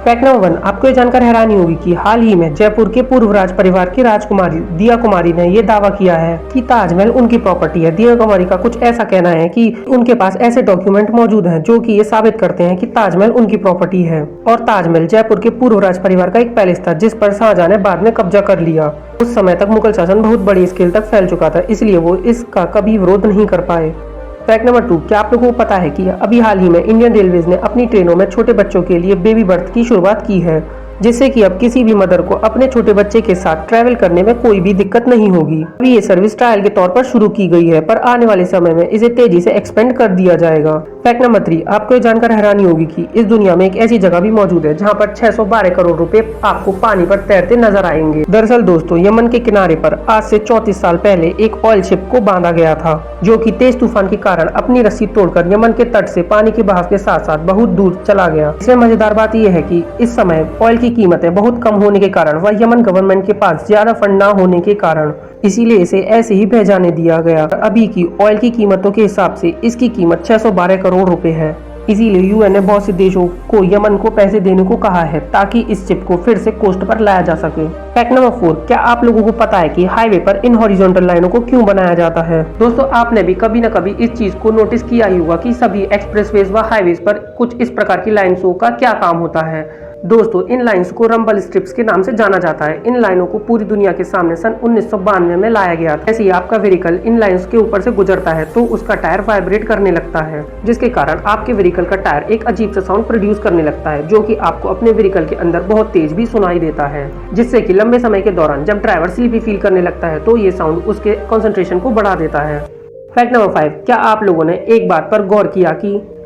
फैक्ट नंबर 1, आपको ये जानकर हैरानी होगी कि हाल ही में जयपुर के पूर्व राज परिवार की राजकुमारी दिया कुमारी ने ये दावा किया है कि ताजमहल उनकी प्रॉपर्टी है। दिया कुमारी का कुछ ऐसा कहना है कि उनके पास ऐसे डॉक्यूमेंट मौजूद हैं जो कि ये साबित करते हैं कि ताजमहल उनकी प्रॉपर्टी है। और ताजमहल जयपुर के पूर्व राज परिवार का एक पैलेस था जिस पर शाहजहां ने बाद में कब्जा कर लिया। उस समय तक मुगल शासन बहुत बड़ी स्केल तक फैल चुका था, इसलिए वो इसका कभी विरोध नहीं कर पाए। फैक्ट नंबर 2, क्या आप लोगों को पता है कि अभी हाल ही में इंडियन रेलवेज ने अपनी ट्रेनों में छोटे बच्चों के लिए बेबी बर्थ की शुरुआत की है, जिससे कि अब किसी भी मदर को अपने छोटे बच्चे के साथ ट्रैवल करने में कोई भी दिक्कत नहीं होगी। अभी ये सर्विस ट्रायल के तौर पर शुरू की गई है, पर आने वाले समय में इसे तेजी से एक्सपेंड कर दिया जाएगा। फैक्ट नंबर 3, आपको ये जानकर हैरानी होगी कि इस दुनिया में एक ऐसी जगह भी मौजूद है जहाँ पर 612 करोड़ रुपए आपको पानी पर तैरते नजर आएंगे। दरअसल दोस्तों, यमन के किनारे पर आज से 34 साल पहले एक ऑयल शिप को बांधा गया था, जो कि तेज तूफान के कारण अपनी रस्सी तोड़कर यमन के तट से पानी के बहाव के साथ साथ बहुत दूर चला गया। इसमें मजेदार बात यह है कि इस समय ऑयल की कीमतें बहुत कम होने के कारण व यमन गवर्नमेंट के पास ज्यादा फंड न होने के कारण इसीलिए इसे ऐसे ही भेजाने दिया गया। अभी की ऑयल की कीमतों के हिसाब से इसकी कीमत 612 करोड़ रुपए है। इसीलिए यूएन ने बहुत से देशों को यमन को पैसे देने को कहा है ताकि इस शिप को फिर से कोस्ट पर लाया जा सके। फैक्ट नंबर 4, क्या आप लोगों को पता है कि हाईवे पर इन हॉरिजॉन्टल लाइनों को क्यों बनाया जाता है? दोस्तों, आपने भी कभी न कभी इस चीज को नोटिस किया ही होगा कि सभी एक्सप्रेसवेज व हाईवेज पर कुछ इस प्रकार की लाइन्सों का क्या काम होता है। दोस्तों, इन लाइन्स को रंबल स्ट्रिप्स के नाम से जाना जाता है। इन लाइनों को पूरी दुनिया के सामने सन 1992 में लाया गया था। ऐसे ही आपका व्हीकल इन लाइन्स के ऊपर से गुजरता है तो उसका टायर वाइब्रेट करने लगता है, जिसके कारण आपके व्हीकल का टायर एक अजीब सा साउंड प्रोड्यूस करने लगता है, जो कि आपको अपने व्हीकल के अंदर बहुत तेज भी सुनाई देता है, जिससे कि लंबे समय के दौरान जब ड्राइवर स्लीपी फील करने लगता है तो ये साउंड उसके कंसंट्रेशन को बढ़ा देता है। फैक्ट नंबर 5, क्या आप लोगों ने एक बात पर गौर किया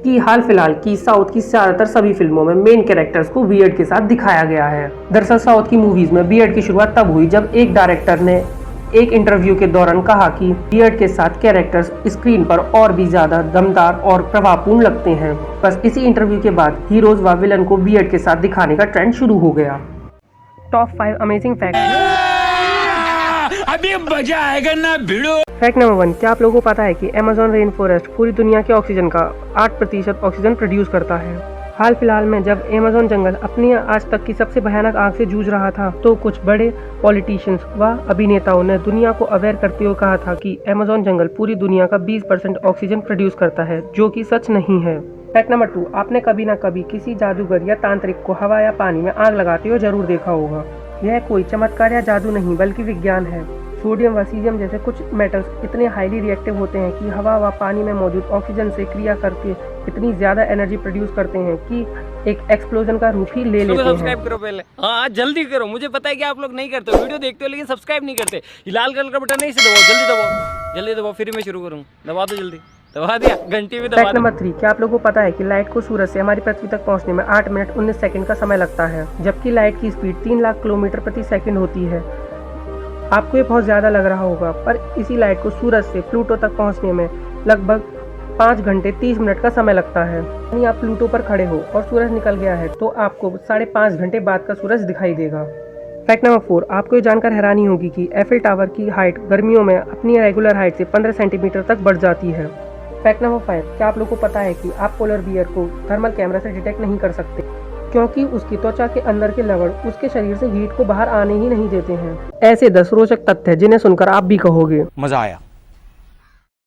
कि हाल फिलहाल की साउथ की ज्यादातर सभी फिल्मों में मेन कैरेक्टर्स को बियर्ड के साथ दिखाया गया है। दरअसल साउथ की मूवीज में बियर्ड की शुरुआत तब हुई जब एक डायरेक्टर ने एक इंटरव्यू के दौरान कहा कि बियर्ड के साथ कैरेक्टर्स स्क्रीन पर और भी ज्यादा दमदार और प्रभावपूर्ण लगते हैं। बस इसी इंटरव्यू के बाद हीरोज व विलन को बियर्ड के साथ दिखाने का ट्रेंड शुरू हो गया। Top 5 amazing fact. अभी मजा आएगा ना भिड़ो। फैक्ट नंबर 1, क्या आप लोगों को पता है कि अमेज़न रेन फॉरेस्ट पूरी दुनिया के ऑक्सीजन का 8% ऑक्सीजन प्रोड्यूस करता है। हाल फिलहाल में जब अमेज़न जंगल अपनी आज तक की सबसे भयानक आग से जूझ रहा था तो कुछ बड़े पॉलिटिशियंस व अभिनेताओं ने दुनिया को अवेयर करते हुए कहा था कि अमेज़न जंगल पूरी दुनिया का 20% ऑक्सीजन प्रोड्यूस करता है, जो कि सच नहीं है। फैक्ट नंबर 2, आपने कभी ना कभी किसी जादूगर या तांत्रिक को हवा या पानी में आग लगाते हुए जरूर देखा होगा। यह कोई चमत्कार या जादू नहीं बल्कि विज्ञान है। सोडियम व सीजियम जैसे कुछ मेटल्स इतने हाईली रिएक्टिव होते हैं कि हवा व पानी में मौजूद ऑक्सीजन से क्रिया करके इतनी ज्यादा एनर्जी प्रोड्यूस करते हैं कि एक एक्सप्लोजन का रूप ही ले लेते हैं। सब्सक्राइब करो पहले, हाँ जल्दी करो। मुझे पता है कि आप लोग नहीं करते, वीडियो देखते हो लेकिन सब्सक्राइब नहीं करते। ये लाल कलर का बटन नहीं से दबाओ, जल्दी दबाओ, जल्दी दबाओ, फिर मैं शुरू करूँ। दबा दो जल्दी, दबा दिया, घंटी में दबा। फैक्ट नंबर 3, क्या आप लोगों को पता है कि लाइट को सूरज से हमारी पृथ्वी तक पहुंचने में 8 मिनट 19 सेकंड का समय लगता है, जबकि लाइट की स्पीड 3 लाख किलोमीटर प्रति सेकंड होती है। आपको ये बहुत ज़्यादा लग रहा होगा, पर इसी लाइट को सूरज से प्लूटो तक पहुंचने में लगभग 5 घंटे 30 मिनट का समय लगता है। यानी आप प्लूटो पर खड़े हो और सूरज निकल गया है तो आपको 5.5 घंटे बाद का सूरज दिखाई देगा। फैक्ट नंबर 4, आपको ये जानकर हैरानी होगी कि एफिल टावर की हाइट गर्मियों में अपनी रेगुलर हाइट से 15 सेंटीमीटर तक बढ़ जाती है। फैक्ट नंबर 5, क्या आप लोगों को पता है कि आप पोलर बियर को थर्मल कैमरा से डिटेक्ट नहीं कर सकते, क्योंकि उसकी त्वचा के अंदर के लवण उसके शरीर से हीट को बाहर आने ही नहीं देते हैं। ऐसे 10 रोचक तथ्य जिन्हें सुनकर आप भी कहोगे मजा आया।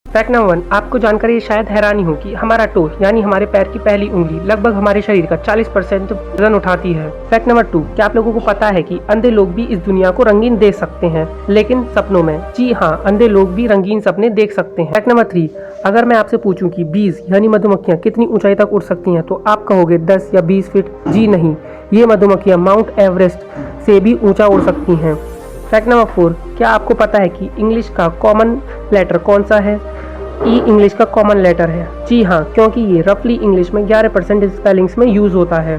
फैक्ट नंबर 1, आपको जानकर ये शायद हैरानी हो कि हमारा टो यानी हमारे पैर की पहली उंगली लगभग हमारे शरीर का 40% वजन उठाती है। फैक्ट नंबर 2, क्या आप लोगों को पता है कि अंधे लोग भी इस दुनिया को रंगीन देख सकते हैं, लेकिन सपनों में। जी हाँ, अंधे लोग भी रंगीन सपने देख सकते हैं। फैक्ट नंबर 3, अगर मैं आपसे पूछूं कि बीज यानी मधुमक्खियां कितनी ऊंचाई तक उड़ सकती हैं तो आप कहोगे 10 या 20 फीट। जी नहीं, ये मधुमक्खियां माउंट एवरेस्ट से भी ऊंचा उड़ सकती हैं। फैक्ट नंबर 4, क्या आपको पता है कि इंग्लिश का कॉमन लेटर कौन सा है? ई इंग्लिश का कॉमन लेटर है। जी हाँ, क्योंकि ये रफली इंग्लिश में 11% स्पेलिंग्स में यूज होता है।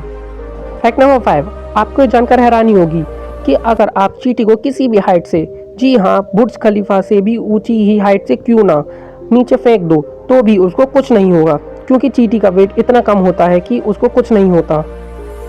फैक्ट नंबर 5, आपको जानकर हैरानी होगी कि अगर आप चींटी को किसी भी हाइट से, जी हाँ बुर्ज खलीफा से भी ऊंची ही हाइट से क्यों ना, नीचे फेंक दो तो भी उसको कुछ नहीं होगा, क्योंकि चींटी का वेट इतना कम होता है कि उसको कुछ नहीं होता।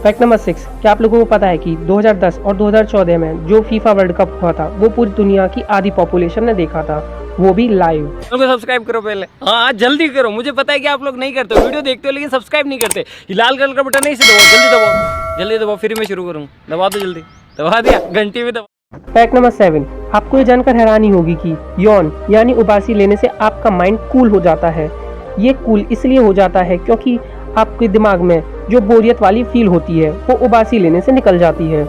फैक्ट नंबर 6, क्या आप लोगों को पता है कि 2010 और 2014 में जो फीफा वर्ल्ड कप हुआ था वो पूरी दुनिया की आधी पॉपुलेशन ने देखा था, वो भी लाइव। चैनल को सब्सक्राइब करो पहले। हाँ जल्दी करो, मुझे पता है कि आप लोग नहीं करते, वीडियो देखते हो लेकिन सब्सक्राइब नहीं करते। ये लाल कलर का बटन नहीं से दबाओ, जल्दी दबाओ, जल्दी दबाओ, फिर मैं शुरू करूँ। दबा दो जल्दी, दबा दिया, घंटी भी दबा। फैक्ट नंबर 7, आपको ये जानकर हैरानी होगी कि यौन यानी उबासी लेने से आपका माइंड कूल हो जाता है। ये कूल इसलिए हो जाता है क्योंकि आपके दिमाग में जो बोरियत वाली फील होती है वो उबासी लेने से निकल जाती है।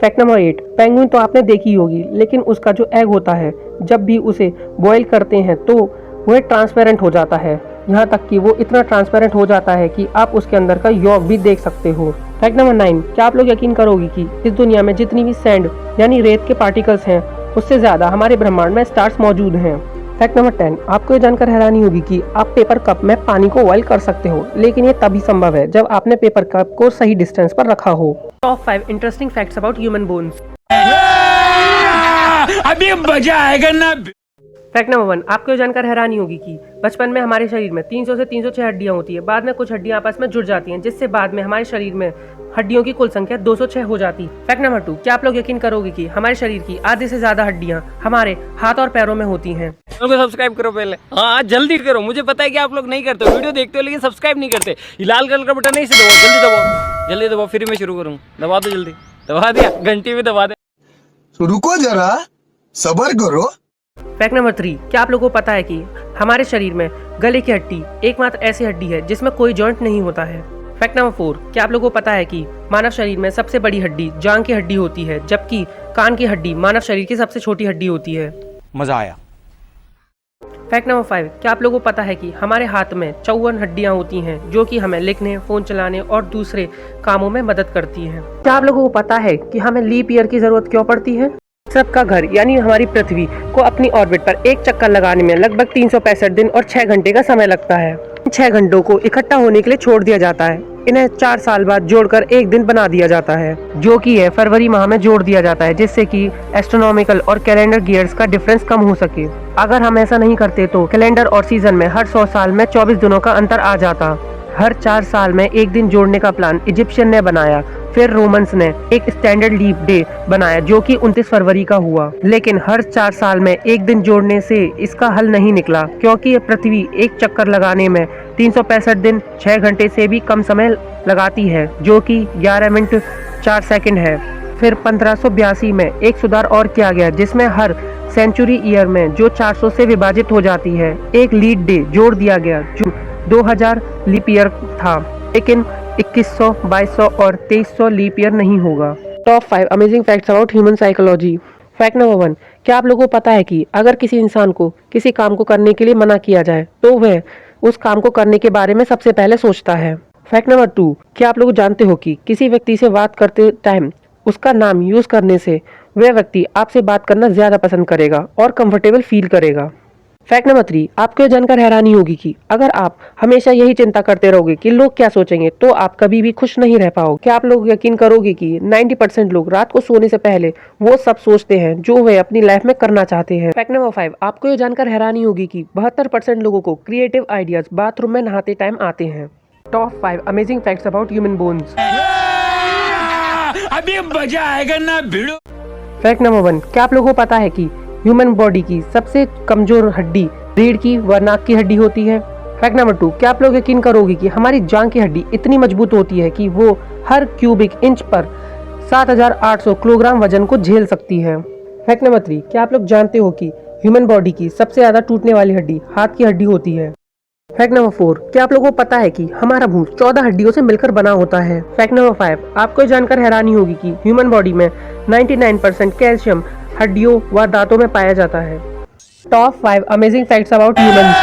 फैक्ट नंबर 8, पेंगुइन तो आपने देखी होगी, लेकिन उसका जो एग होता है जब भी उसे बॉईल करते हैं तो वह ट्रांसपेरेंट हो जाता है। यहाँ तक कि वो इतना ट्रांसपेरेंट हो जाता है कि आप उसके अंदर का यॉर्क भी देख सकते हो। फैक्ट नंबर 9, क्या आप लोग यकीन करोगे कि इस दुनिया में जितनी भी सैंड यानी रेत के पार्टिकल्स हैं उससे ज्यादा हमारे ब्रह्मांड में स्टार्स मौजूद हैं। फैक्ट नंबर 10, आपको ये जानकर हैरानी होगी कि आप पेपर कप में पानी को बॉईल कर सकते हो, लेकिन ये तभी संभव है जब आपने पेपर कप को सही डिस्टेंस पर रखा हो। Top 5 interesting facts about human bones. अभी मजा आएगा ना। फैक्ट नंबर 1, आपको ये जानकर हैरानी होगी कि बचपन में हमारे शरीर में 300 से 306 हड्डियां होती है। बाद में कुछ हड्डियां आपस में जुड़ जाती हैं, जिससे बाद में हमारे शरीर में हड्डियों की कुल संख्या 206 हो जाती है। फैक्ट नंबर 2, क्या आप लोग यकीन करोगे कि हमारे शरीर की आधे से ज्यादा हड्डियां हमारे हाथ और पैरों में होती हैं। चैनल को सब्सक्राइब करो पहले। हाँ जल्दी करो, मुझे पता है कि आप लोग नहीं करते, वीडियो देखते हो लेकिन सब्सक्राइब नहीं करते। ये लाल कलर का बटन नहीं से दबाओ, जल्दी दबाओ, जल्दी दबाओ, फिर मैं शुरू करूँ। दबा दो जल्दी, दबा दिया, घंटी भी दबा दे। रुको जरा, सबर करो। फैक्ट नंबर 3, क्या आप लोगों को पता है कि हमारे शरीर में गले की हड्डी एकमात्र ऐसी हड्डी है जिसमें कोई जॉइंट नहीं होता है। फैक्ट नंबर 4, क्या आप लोगों को पता है कि मानव शरीर में सबसे बड़ी हड्डी जांघ की हड्डी होती है, जबकि कान की हड्डी मानव शरीर की सबसे छोटी हड्डी होती है। मजा आया। फैक्ट नंबर 5, क्या आप लोगों को पता है कि हमारे हाथ में 54 हड्डियां होती हैं जो कि हमें लिखने, फोन चलाने और दूसरे कामों में मदद करती हैं। क्या आप लोगों को पता है कि हमें लीप ईयर की जरूरत क्यों पड़ती है? सबका घर यानी हमारी पृथ्वी को अपनी ऑर्बिट पर एक चक्कर लगाने में लगभग 365 दिन और 6 घंटे का समय लगता है। 6 घंटों को इकट्ठा होने के लिए छोड़ दिया जाता है। इन्हें 4 साल बाद जोड़कर एक दिन बना दिया जाता है, जो कि है फरवरी माह में जोड़ दिया जाता है, जिससे कि एस्ट्रोनॉमिकल और कैलेंडर गियर्स का डिफरेंस कम हो सके। अगर हम ऐसा नहीं करते तो कैलेंडर और सीजन में हर 100 साल में 24 दिनों का अंतर आ जाता। हर 4 साल में एक दिन जोड़ने का प्लान इजिप्शियन ने बनाया, फिर रोमन्स ने एक स्टैंडर्ड लीप डे बनाया जो कि 29 फरवरी का हुआ। लेकिन हर 4 साल में एक दिन जोड़ने से इसका हल नहीं निकला, क्योंकि पृथ्वी एक चक्कर लगाने में 365 दिन 6 घंटे से भी कम समय लगाती है, जो कि 11 मिनट 4 सेकंड है। फिर 1582 में एक सुधार और किया गया, जिसमें हर सेंचुरी ईयर में जो 400 से विभाजित हो जाती है एक लीड डे जोड़ दिया गया, जो 2000 लीप ईयर था, लेकिन 2100, 2200 और 2300 लीप ईयर नहीं होगा। Top 5 amazing facts about human psychology. Fact number 1, क्या आप लोगों को पता है कि अगर किसी इंसान को किसी काम को करने के लिए मना किया जाए तो वह उस काम को करने के बारे में सबसे पहले सोचता है। फैक्ट नंबर 2, क्या आप लोग जानते हो कि किसी व्यक्ति से बात करते टाइम उसका नाम यूज करने से वह व्यक्ति आपसे बात करना ज्यादा पसंद करेगा और कंफर्टेबल फील करेगा। फैक्ट नंबर 3, आपको जानकर हैरानी होगी कि अगर आप हमेशा यही चिंता करते रहोगे कि लोग क्या सोचेंगे तो आप कभी भी खुश नहीं रह पाओगे। क्या आप लोग यकीन करोगे कि 90% लोग रात को सोने से पहले वो सब सोचते हैं जो वे अपनी लाइफ में करना चाहते हैं। फैक्ट नंबर 5, आपको ये जानकर हैरानी होगी कि 72% लोगों को क्रिएटिव आइडियाज बाथरूम में नहाते टाइम आते हैं। Top 5 amazing facts about human bones. अभी मजा आएगा ना भिड़ो। फैक्ट नंबर 1, क्या आप लोगों को पता है कि ह्यूमन बॉडी की सबसे कमजोर हड्डी रीढ़ की व नाक की हड्डी होती है। फैक्ट नंबर 2, क्या आप लोग यकीन करोगे कि हमारी जांघ की हड्डी इतनी मजबूत होती है कि वो हर क्यूबिक इंच पर 7800 किलोग्राम वजन को झेल सकती है। फैक्ट नंबर 3, क्या आप लोग जानते हो कि ह्यूमन बॉडी की सबसे ज्यादा टूटने वाली हड्डी हाथ की हड्डी होती है। फैक्ट नंबर 4, क्या आप लोगों को पता है कि हमारा मुंह 14 हड्डियों से मिलकर बना होता है। फैक्ट नंबर 5, आपको जानकर हैरानी होगी कि ह्यूमन बॉडी में 99% कैल्शियम हड्डियों व दांतों में पाया जाता है। Top 5 amazing facts about humans.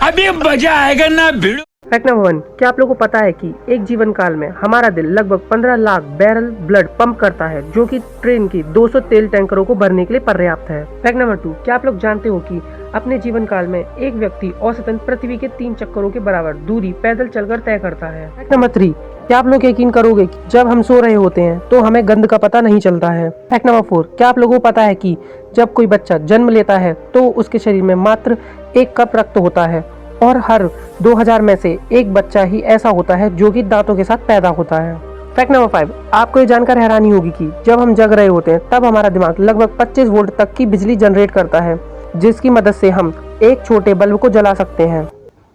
अभी मजा आएगा ना भिड़ो। फैक्ट नंबर 1, क्या आप लोगों को पता है कि एक जीवन काल में हमारा दिल लगभग 15 लाख बैरल ब्लड पंप करता है, जो कि ट्रेन की 200 तेल टैंकरों को भरने के लिए पर्याप्त है। फैक्ट नंबर 2, क्या आप लोग जानते हो कि अपने जीवन काल में एक व्यक्ति औसतन पृथ्वी के 3 चक्करों के बराबर दूरी पैदल चलकर तय करता है। फैक्ट नंबर 3, क्या आप लोग यकीन करोगे कि जब हम सो रहे होते हैं तो हमें गंध का पता नहीं चलता है। फैक्ट नंबर 4, क्या आप लोगों को पता है कि जब कोई बच्चा जन्म लेता है तो उसके शरीर में मात्र 1 कप रक्त होता है और हर 2000 में से एक बच्चा ही ऐसा होता है जो कि दांतों के साथ पैदा होता है। फैक्ट नंबर 5, आपको ये जानकर हैरानी होगी कि जब हम जग रहे होते हैं तब हमारा दिमाग लगभग 25 वोल्ट तक की बिजली जनरेट करता है, जिसकी मदद से हम एक छोटे बल्ब को जला सकते हैं।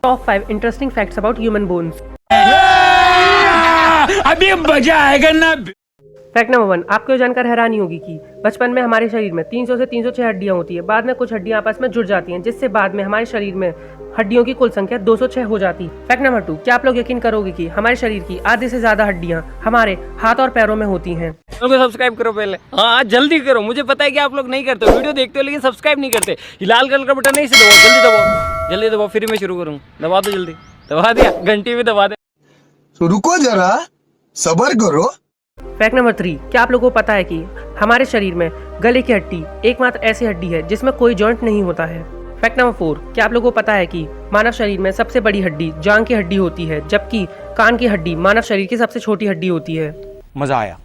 Top 5 interesting facts about human bones. अभी मजा आएगा ना। फैक्ट नंबर 1, आपको ये जानकर हैरानी होगी कि बचपन में हमारे शरीर में 300 से 306 हड्डियां होती है। बाद में कुछ हड्डियां आपस में जुड़ जाती हैं, जिससे बाद में हमारे शरीर में हड्डियों की कुल संख्या 206 हो जाती है। फैक्ट नंबर 2, क्या आप लोग यकीन करोगे कि हमारे शरीर की आधे से ज्यादा हड्डियां हमारे हाथ और पैरों में होती हैं। चैनल को सब्सक्राइब करो पहले, हाँ जल्दी करो। मुझे पता है कि आप लोग नहीं करते हो, वीडियो देखते हो लेकिन सब्सक्राइब नहीं करते। ये लाल कलर का बटन नहीं से दबाओ, जल्दी दबाओ, जल्दी दबाओ, फिर मैं शुरू करूँ। दबा दो जल्दी, दबा दिया, घंटी भी दबा दे। तो रुको जरा, सबर करो। फैक्ट नंबर 3, क्या आप लोगों को पता है कि हमारे शरीर में गले की हड्डी एकमात्र ऐसी हड्डी है जिसमें कोई जॉइंट नहीं होता है। फैक्ट नंबर 4, क्या आप लोगों को पता है कि मानव शरीर में सबसे बड़ी हड्डी जांघ की हड्डी होती है, जबकि कान की हड्डी मानव शरीर की सबसे छोटी हड्डी होती है। मजा आया।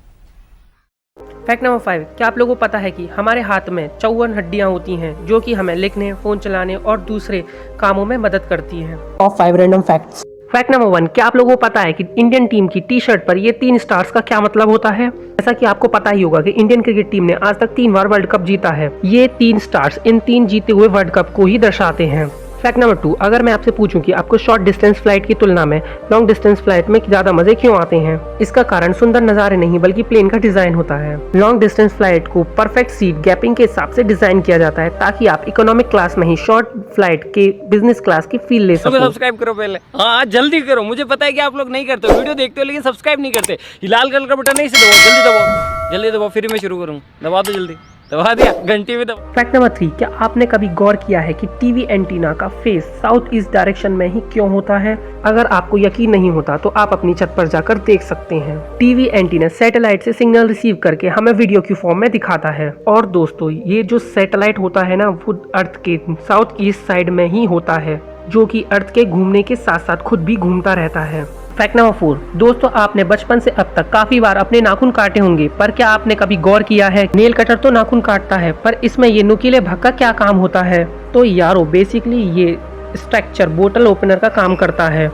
फैक्ट नंबर 5, क्या आप लोगों को पता है कि हमारे हाथ में 54 हड्डियां होती हैं जो कि हमें लिखने, फोन चलाने और दूसरे कामों में मदद करती हैं। Top 5 random facts. Fact number 1, क्या आप लोगों को पता है कि इंडियन टीम की टी शर्ट पर ये 3 स्टार्स का क्या मतलब होता है? जैसा कि आपको पता ही होगा कि इंडियन क्रिकेट टीम ने आज तक 3 बार वर्ल्ड कप जीता है। ये 3 स्टार्स इन 3 जीते हुए वर्ल्ड कप को ही दर्शाते हैं। फैक्ट नंबर 2, अगर मैं आपसे पूछूं कि आपको शॉर्ट डिस्टेंस फ्लाइट की तुलना में लॉन्ग डिस्टेंस फ्लाइट में ज्यादा मजे क्यों आते हैं? इसका कारण सुंदर नजारे नहीं बल्कि प्लेन का डिजाइन होता है। लॉन्ग डिस्टेंस फ्लाइट को परफेक्ट सीट गैपिंग के हिसाब से डिजाइन किया जाता है ताकि आप इकोनॉमिक क्लास में ही शॉर्ट फ्लाइट के बिजनेस क्लास की फील ले सको। सब्सक्राइब करो पहले, हाँ जल्दी करो। मुझे पता है कि आप लोग नहीं करते हो, वीडियो देखते हो लेकिन सब्सक्राइब नहीं करते। ये लाल कलर का बटन नहीं से दबाओ, जल्दी दबाओ, जल्दी दबाओ, फिर मैं शुरू करूँ। दबा दो जल्दी, दबा दिया, घंटी भी दबा। फैक्ट नंबर 3, क्या आपने कभी गौर किया है कि टीवी एंटीना का फेस साउथ ईस्ट डायरेक्शन में ही क्यों होता है? अगर आपको यकीन नहीं होता तो आप अपनी छत पर जाकर देख सकते हैं। टीवी एंटीना सैटेलाइट से सिग्नल रिसीव करके हमें वीडियो की फॉर्म में दिखाता है। और दोस्तों, ये जो सैटेलाइट होता है ना, वो अर्थ के साउथ ईस्ट साइड में ही होता है, जो कि अर्थ के घूमने के साथ साथ खुद भी घूमता रहता है। फैक्ट नंबर 4, दोस्तों आपने बचपन से अब तक काफी बार अपने नाखून काटे होंगे, पर क्या आपने कभी गौर किया है नेल कटर तो नाखून काटता है, पर इसमें ये नुकीले भाग का क्या काम होता है? तो यारो बेसिकली ये स्ट्रक्चर बोतल ओपनर का काम करता है।